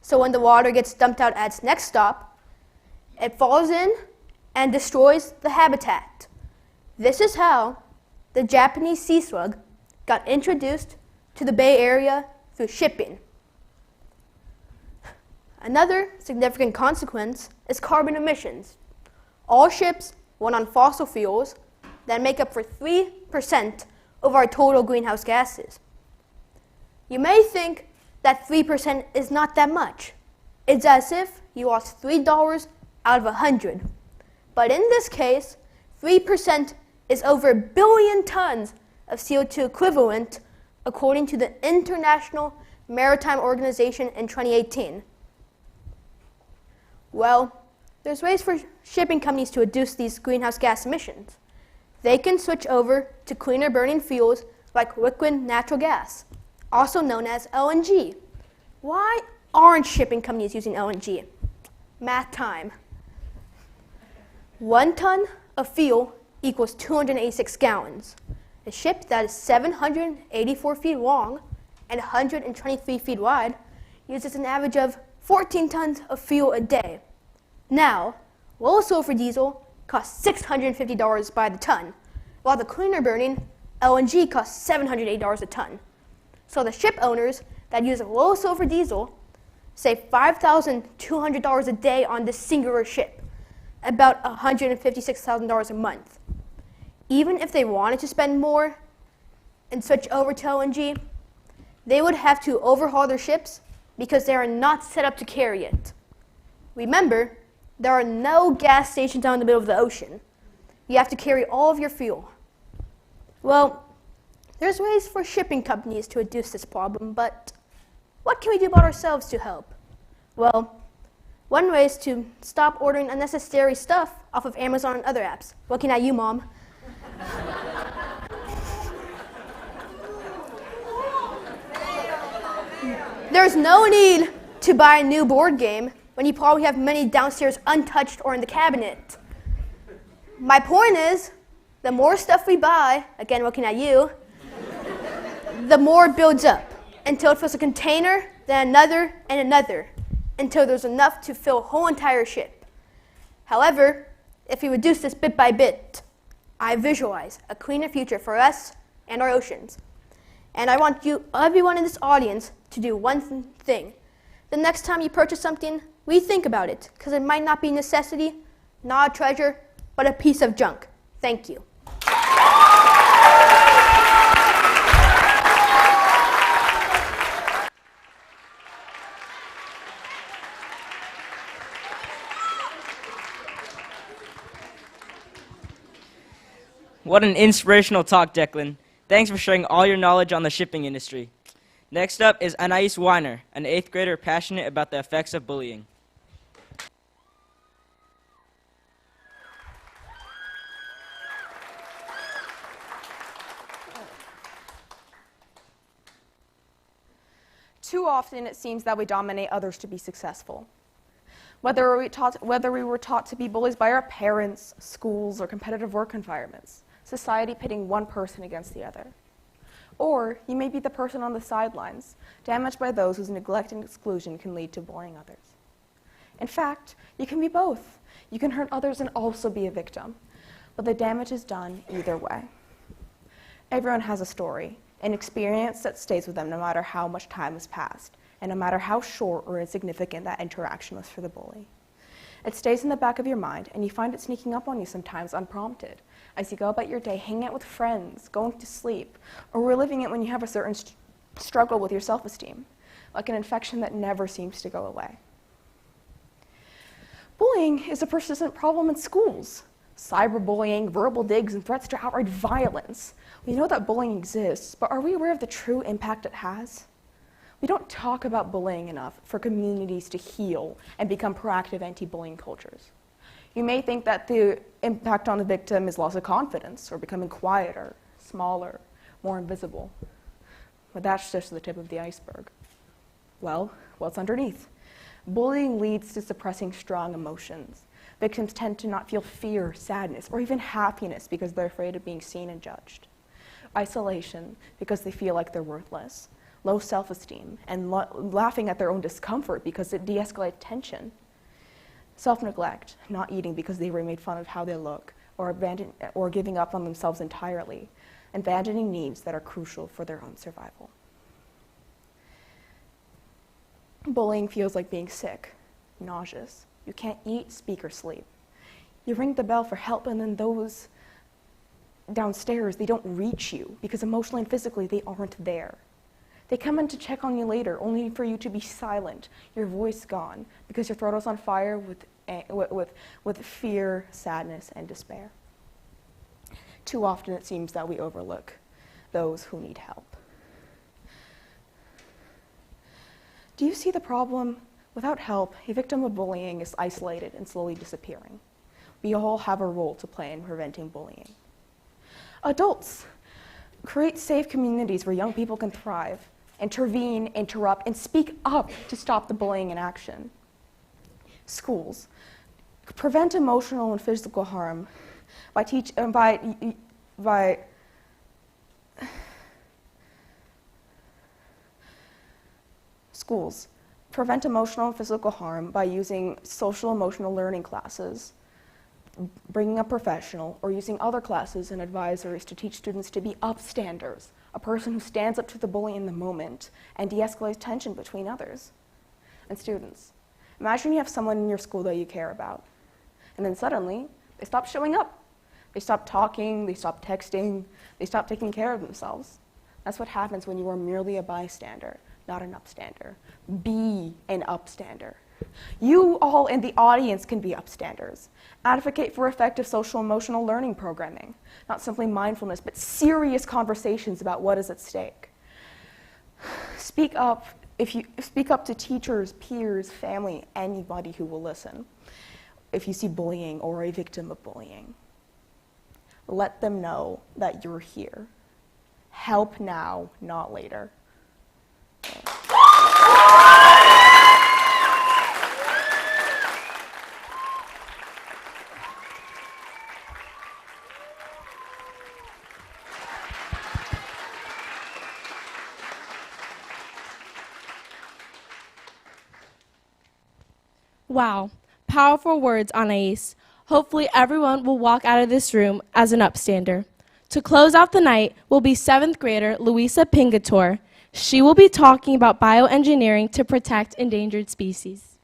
So when the water gets dumped out at its next stop, it falls in and destroys the habitat. This is how the Japanese sea slug got introduced to the Bay Area through shipping. Another significant consequence is carbon emissions. All ships run on fossil fuels that make up for 3% of our total greenhouse gases. You may think that 3% is not that much. It's as if you lost $3 out of 100. But in this case, 3% is over 1 billion tons of CO2 equivalent, according to the International Maritime Organization in 2018. Well, there's ways for shipping companies to reduce these greenhouse gas emissions. They can switch over to cleaner burning fuels like liquid natural gas, also known as LNG. Why aren't shipping companies using LNG? Math time. 1 ton of fuel equals 286 gallons. A ship that is 784 feet long and 123 feet wide uses an average of 14 tons of fuel a day. Now, low sulfur diesel costs $650 by the ton, while the cleaner burning LNG costs $780 a ton. So the ship owners that use low sulfur diesel save $5,200 a day on this singular ship, about $156,000 a month. Even if they wanted to spend more and switch over to LNG, they would have to overhaul their ships because they are not set up to carry it. Remember, there are no gas stations out in the middle of the ocean. You have to carry all of your fuel. Well, there's ways for shipping companies to reduce this problem, but what can we do about ourselves to help? Well, one way is to stop ordering unnecessary stuff off of Amazon and other apps. Looking at you, Mom. There's no need to buy a new board game when you probably have many downstairs untouched or in the cabinet. My point is, the more stuff we buy, again looking at you, the more it builds up until it fills a container, then another and another, until there's enough to fill a whole entire ship. However, if we reduce this bit by bit, I visualize a cleaner future for us and our oceans. And I want you, everyone in this audience, to do one thing. The next time you purchase something, rethink about it, because it might not be a necessity, not a treasure, but a piece of junk. Thank you. What an inspirational talk, Declan. Thanks for sharing all your knowledge on the shipping industry. Next up is Anais Weiner, an 8th grader passionate about the effects of bullying. Too often it seems that we dominate others to be successful. Whether we were taught to be bullies by our parents, schools, or competitive work environments, society pitting one person against the other. Or you may be the person on the sidelines, damaged by those whose neglect and exclusion can lead to bullying others. In fact, you can be both. You can hurt others and also be a victim, but the damage is done either way. Everyone has a story, an experience that stays with them no matter how much time has passed, and no matter how short or insignificant that interaction was for the bully. It stays in the back of your mind, and you find it sneaking up on you sometimes unprompted, as you go about your day hanging out with friends, going to sleep, or reliving it when you have a certain struggle with your self-esteem, like an infection that never seems to go away. Bullying is a persistent problem in schools. Cyberbullying, verbal digs, and threats to outright violence. We know that bullying exists, but are we aware of the true impact it has? We don't talk about bullying enough for communities to heal and become proactive anti-bullying cultures. You may think that the impact on the victim is loss of confidence or becoming quieter, smaller, more invisible. But that's just the tip of the iceberg. Well, what's underneath? Bullying leads to suppressing strong emotions. Victims tend to not feel fear, sadness, or even happiness because they're afraid of being seen and judged. Isolation because they feel like they're worthless. Low self-esteem and laughing at their own discomfort because it de-escalates tension. Self-neglect, not eating because they were made fun of how they look, or giving up on themselves entirely, abandoning needs that are crucial for their own survival. Bullying feels like being sick, nauseous. You can't eat, speak, or sleep. You ring the bell for help, and then those downstairs, they don't reach you because emotionally and physically they aren't there. They come in to check on you later, only for you to be silent, your voice gone, because your throat is on fire with fear, sadness, and despair. Too often it seems that we overlook those who need help. Do you see the problem? Without help, a victim of bullying is isolated and slowly disappearing. We all have a role to play in preventing bullying. Adults, create safe communities where young people can thrive. Intervene, interrupt, and speak up to stop the bullying in action. Schools, prevent emotional and physical harm by schools. Prevent emotional and physical harm by using social emotional learning classes, bringing a professional, or using other classes and advisories to teach students to be upstanders, a person who stands up to the bully in the moment and de-escalates tension between others and students. Imagine you have someone in your school that you care about, and then suddenly they stop showing up. They stop talking, they stop texting, they stop taking care of themselves. That's what happens when you are merely a bystander, not an upstander. Be an upstander. You all in the audience can be upstanders. Advocate for effective social emotional learning programming, not simply mindfulness, but serious conversations about what is at stake. Speak up to teachers, peers, family, anybody who will listen if you see bullying or a victim of bullying. Let them know that you're here. Help now, not later. Wow, powerful words, Anais. Hopefully everyone will walk out of this room as an upstander. To close out the night will be 7th grader Luisa Pingator. She will be talking about bioengineering to protect endangered species.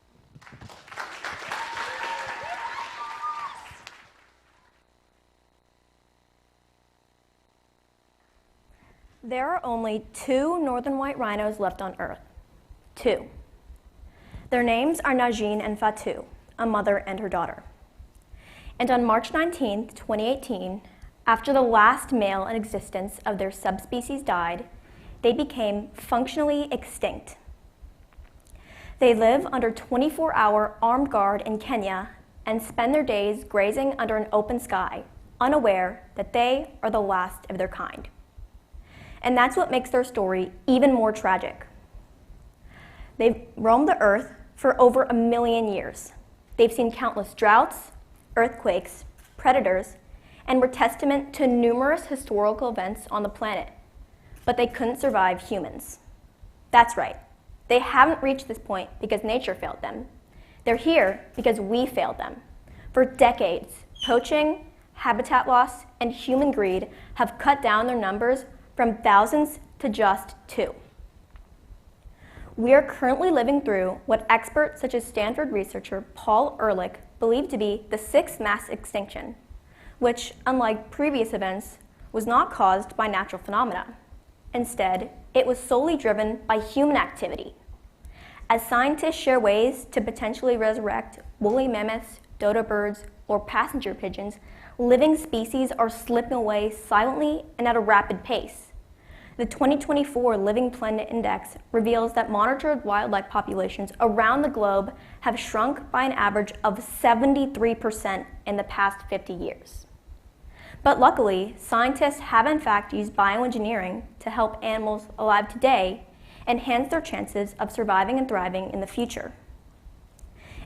There are only 2 northern white rhinos left on Earth. 2. Their names are Najin and Fatu, a mother and her daughter. And on March 19, 2018, after the last male in existence of their subspecies died, they became functionally extinct. They live under 24-hour armed guard in Kenya and spend their days grazing under an open sky, unaware that they are the last of their kind. And that's what makes their story even more tragic. They've roamed the earth for over 1 million years. They've seen countless droughts, earthquakes, predators, and were testament to numerous historical events on the planet. But they couldn't survive humans. That's right. They haven't reached this point because nature failed them. They're here because we failed them. For decades, poaching, habitat loss, and human greed have cut down their numbers from thousands to just 2. We are currently living through what experts such as Stanford researcher Paul Ehrlich believe to be the 6th mass extinction, which, unlike previous events, was not caused by natural phenomena. Instead, it was solely driven by human activity. As scientists share ways to potentially resurrect woolly mammoths, dodo birds, or passenger pigeons, living species are slipping away silently and at a rapid pace. The 2024 Living Planet Index reveals that monitored wildlife populations around the globe have shrunk by an average of 73% in the past 50 years. But luckily, scientists have in fact used bioengineering to help animals alive today enhance their chances of surviving and thriving in the future.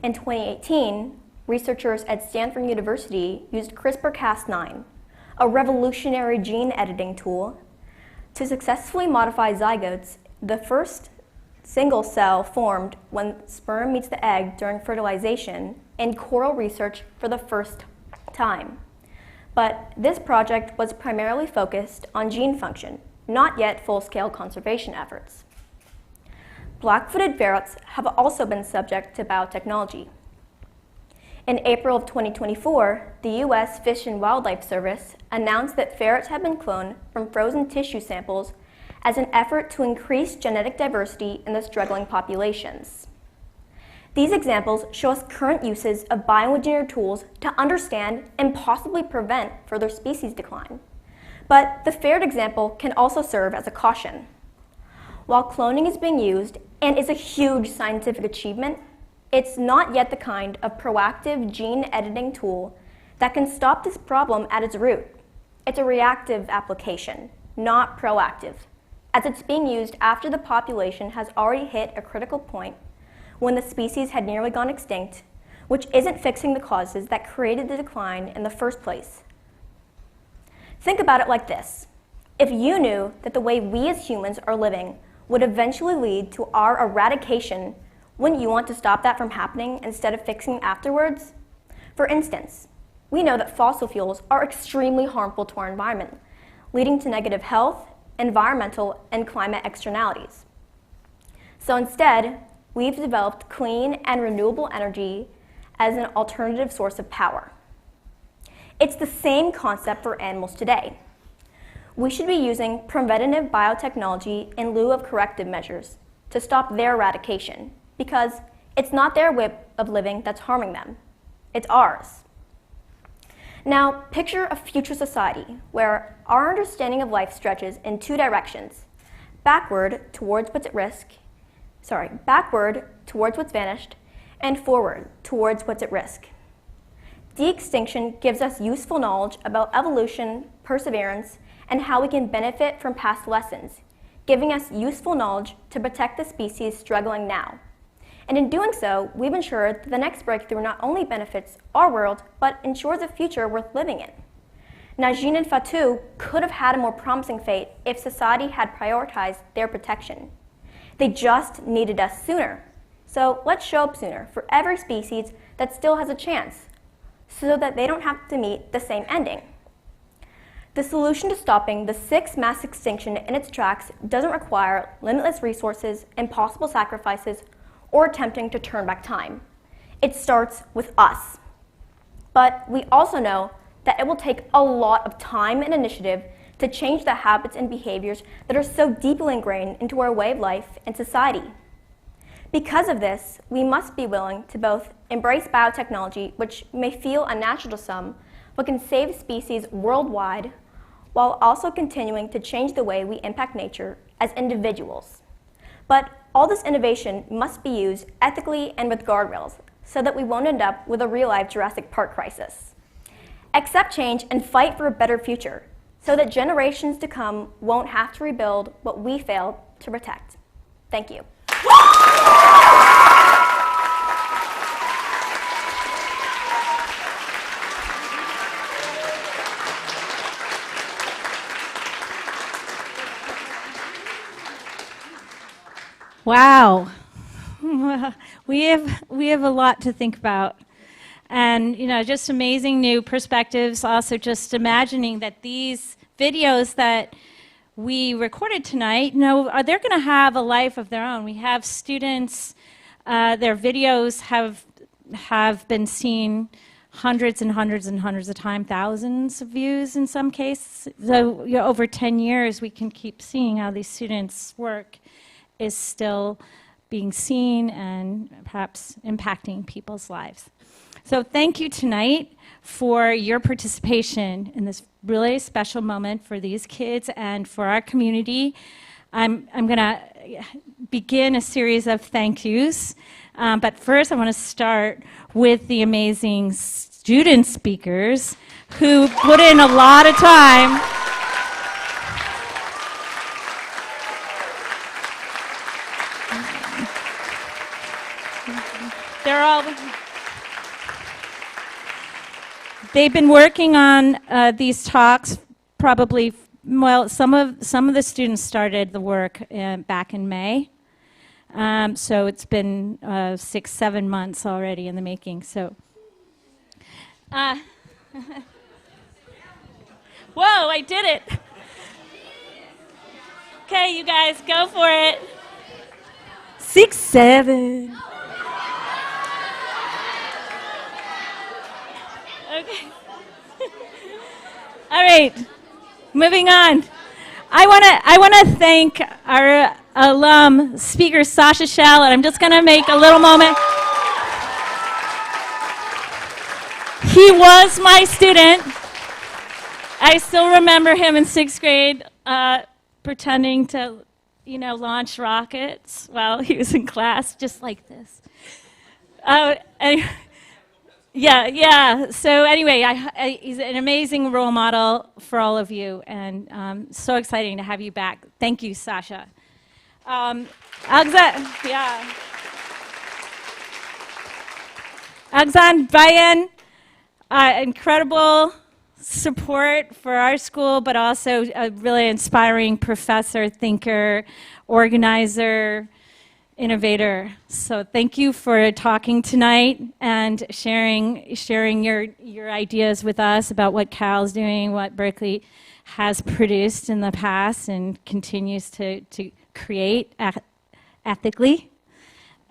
In 2018, researchers at Stanford University used CRISPR-Cas9, a revolutionary gene editing tool, to successfully modify zygotes, the first single cell formed when sperm meets the egg during fertilization, in coral research for the first time. But this project was primarily focused on gene function, not yet full-scale conservation efforts. Black-footed ferrets have also been subject to biotechnology. In April of 2024, the U.S. Fish and Wildlife Service announced that ferrets have been cloned from frozen tissue samples as an effort to increase genetic diversity in the struggling populations. These examples show us current uses of bioengineered tools to understand and possibly prevent further species decline. But the ferret example can also serve as a caution. While cloning is being used and is a huge scientific achievement, it's not yet the kind of proactive gene editing tool that can stop this problem at its root. It's a reactive application, not proactive, as it's being used after the population has already hit a critical point when the species had nearly gone extinct, which isn't fixing the causes that created the decline in the first place. Think about it like this. If you knew that the way we as humans are living would eventually lead to our eradication, wouldn't you want to stop that from happening instead of fixing it afterwards? For instance, we know that fossil fuels are extremely harmful to our environment, leading to negative health, environmental, and climate externalities. So instead, we've developed clean and renewable energy as an alternative source of power. It's the same concept for animals today. We should be using preventative biotechnology in lieu of corrective measures to stop their eradication, because it's not their way of living that's harming them, it's ours. Now, picture a future society where our understanding of life stretches in two directions, backward towards what's vanished, and forward towards what's at risk. De-extinction gives us useful knowledge about evolution, perseverance, and how we can benefit from past lessons, giving us useful knowledge to protect the species struggling now. And in doing so, we've ensured that the next breakthrough not only benefits our world, but ensures a future worth living in. Najin and Fatou could have had a more promising fate if society had prioritized their protection. They just needed us sooner. So let's show up sooner for every species that still has a chance, so that they don't have to meet the same ending. The solution to stopping the sixth mass extinction in its tracks doesn't require limitless resources, impossible sacrifices, or attempting to turn back time. It starts with us. But we also know that it will take a lot of time and initiative to change the habits and behaviors that are so deeply ingrained into our way of life and society. Because of this, we must be willing to both embrace biotechnology, which may feel unnatural to some, but can save species worldwide, while also continuing to change the way we impact nature as individuals. But all this innovation must be used ethically and with guardrails, so that we won't end up with a real-life Jurassic Park crisis. Accept change and fight for a better future, so that generations to come won't have to rebuild what we failed to protect. Thank you. Wow. We have a lot to think about. And, just amazing new perspectives. Also just imagining that these videos that we recorded tonight, they're going to have a life of their own. We have students, their videos have been seen hundreds and hundreds and hundreds of times, thousands of views in some cases. So over 10 years, we can keep seeing how these students' work is still being seen and perhaps impacting people's lives. So thank you tonight for your participation in this really special moment for these kids and for our community. I'm going to begin a series of thank yous, but first I want to start with the amazing student speakers who put in a lot of time. They've been working on these talks probably, some of the students started the work back in May. So it's been 6-7 months already in the making. So, whoa, I did it. Okay, you guys, go for it. 6, 7. Okay. All right. Moving on. I want to thank our alum speaker Sasha Shell, and I'm just going to make a little moment. He was my student. I still remember him in 6th grade pretending to, launch rockets while he was in class, just like this. Yeah. So anyway, he's an amazing role model for all of you, and so exciting to have you back. Thank you, Sasha. Agzan Bayan, incredible support for our school, but also a really inspiring professor, thinker, organizer, innovator. So thank you for talking tonight and sharing your ideas with us about what Cal's doing, what Berkeley has produced in the past and continues to create ethically.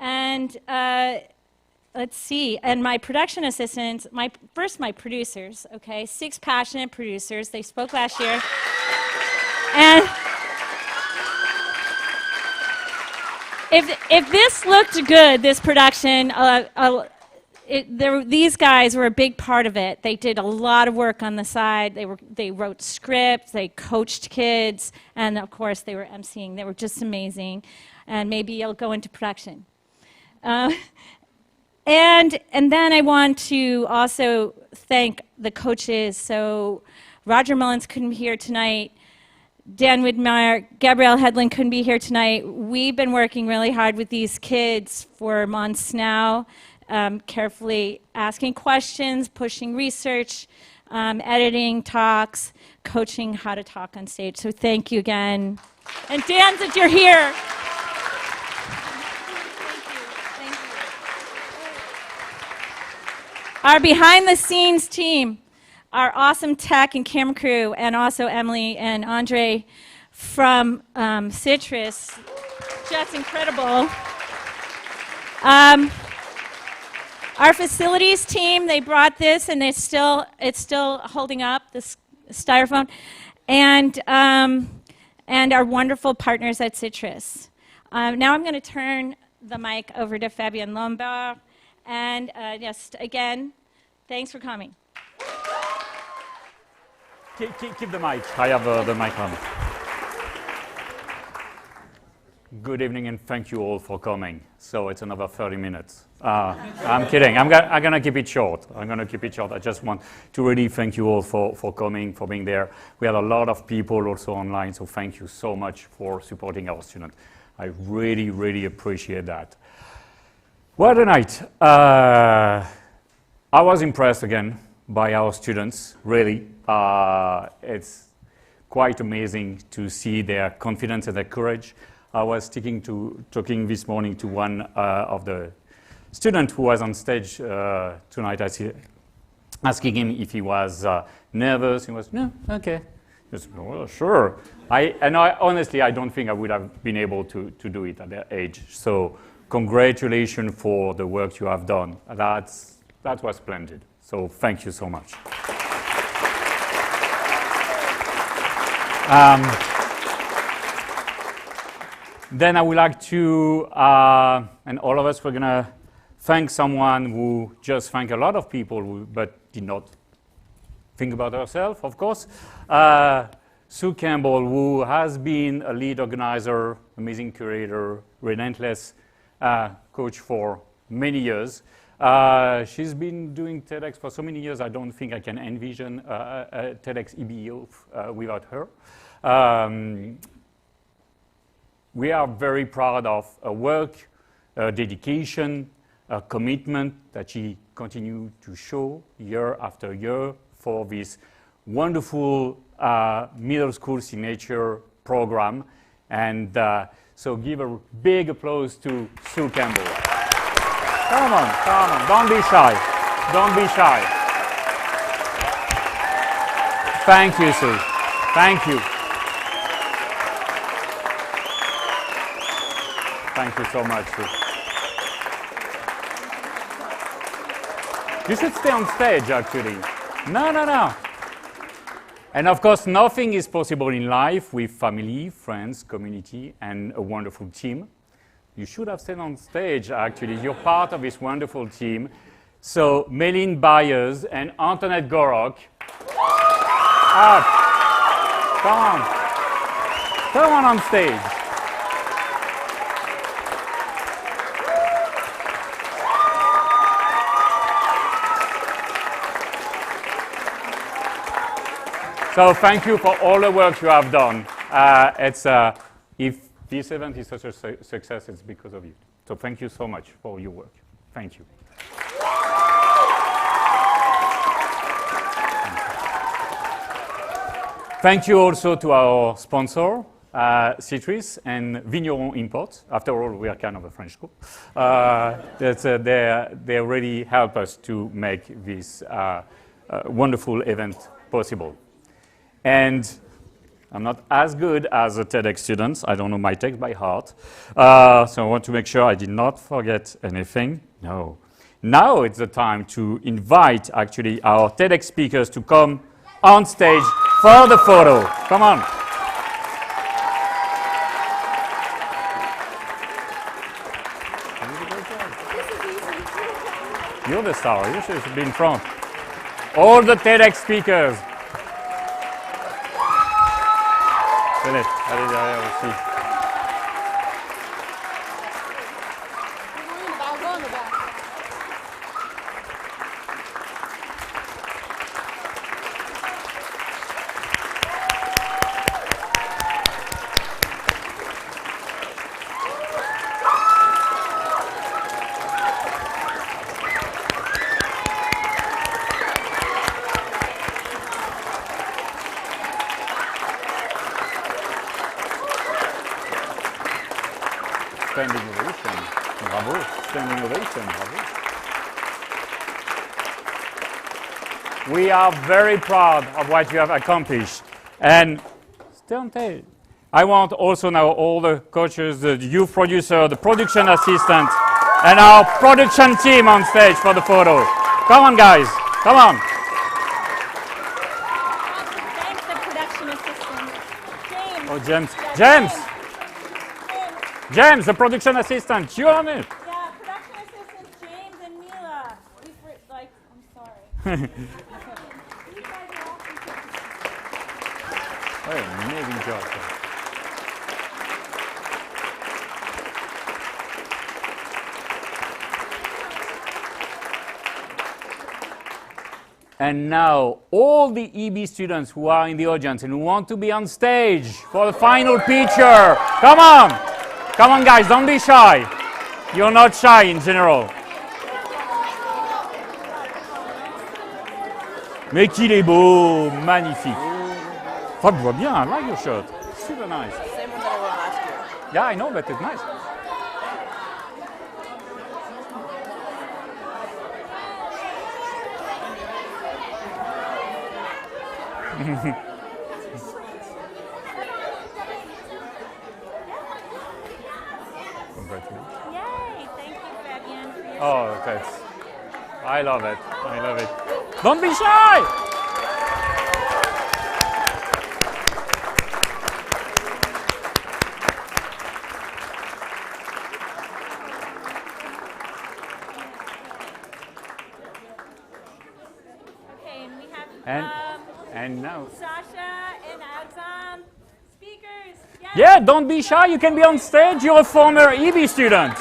And let's see, and my production assistants, my producers, okay, 6 passionate producers. They spoke last year. And if this looked good, this production, these guys were a big part of it. They did a lot of work on the side. They wrote scripts, they coached kids, and of course they were emceeing. They were just amazing. And maybe you'll go into production. And then I want to also thank the coaches. So Roger Mullins couldn't be here tonight. Dan Widmeyer, Gabrielle Hedlund couldn't be here tonight. We've been working really hard with these kids for months now, carefully asking questions, pushing research, editing talks, coaching how to talk on stage. So thank you again. And Dan, that you're here. Thank you. Our behind-the-scenes team, our awesome tech and camera crew, and also Emily and Andre from Citrus, just incredible. Our facilities team, they brought this, and it's still holding up, this styrofoam, and our wonderful partners at Citrus. Now I'm going to turn the mic over to Fabienne Lombard, and just again, thanks for coming. Keep the mic. I have the mic on. Good evening and thank you all for coming. So it's another 30 minutes. I'm kidding. I'm going to keep it short. I just want to really thank you all for coming, for being there. We had a lot of people also online, so thank you so much for supporting our students. I really, really appreciate that. What a night. I was impressed again by our students, really. It's quite amazing to see their confidence and their courage. I was talking this morning to one of the students who was on stage tonight, asking him if he was nervous. He was, no, okay. He was, well, sure. Honestly, I don't think I would have been able to do it at that age. So congratulations for the work you have done. That was splendid. So thank you so much. Then I would like to, and all of us, we're going to thank someone who just thanked a lot of people, but did not think about herself, of course. Sue Campbell, who has been a lead organizer, amazing curator, relentless coach for many years. She's been doing TEDx for so many years, I don't think I can envision a TEDxEB without her. We are very proud of her work, her dedication, her commitment that she continues to show year after year for this wonderful middle school signature program. And so give a big applause to Sue Campbell. Come on, don't be shy. Thank you, Sue. Thank you. Thank you so much, Sue. You should stay on stage, actually. No. And of course, nothing is possible in life with family, friends, community, and a wonderful team. You should have stayed on stage, actually. You're part of this wonderful team. So, Méline Byers and Antoinette Gorok. Up. Come on stage. So thank you for all the work you have done. If this event is such a success, it's because of you. So thank you so much for your work. Thank you. Thank you also to our sponsor, Citrus and Vigneron Imports. After all, we are kind of a French school. They really help us to make this wonderful event possible. And I'm not as good as the TEDx students. I don't know my text by heart. So I want to make sure I did not forget anything. No. Now it's the time to invite, actually, our TEDx speakers to come on stage for the photo. Come on. You're the star. You should be in front. All the TEDx speakers. Venez, allez derrière aussi. Standing ovation. Bravo. Standing ovation. Bravo. We are very proud of what you have accomplished. And stay on stage. I want also now all the coaches, the youth producer, the production assistant, and our production team on stage for the photo. Come on, guys. Come on. Thanks, the production assistant. James. Oh, James. James. James, the production assistant, you're on it. Yeah, production assistants James and Mila. I'm sorry. Oh, amazing job. And now, all the EB students who are in the audience and who want to be on stage for the final picture, come on! Come on, guys, don't be shy. You're not shy in general. Mais qu'il est beau, magnifique. Ça te voit bien, I like your shirt. Super nice. Same one that I wore last year. Yeah, I know, but it's nice. Yay! Thank you, Fabian, for your Oh, that's. I love it. I love it. Don't be shy! Okay, and we have And now. Sasha and Agzam, speakers. Yes. Yeah, don't be shy. You can be on stage. You're a former EB student.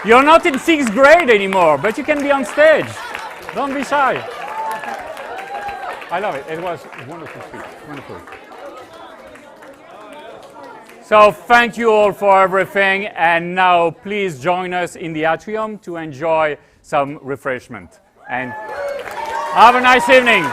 You're not in 6th grade anymore, but you can be on stage. Don't be shy. I love it. It was a wonderful speech. Wonderful. So thank you all for everything. And now please join us in the atrium to enjoy some refreshment. And have a nice evening.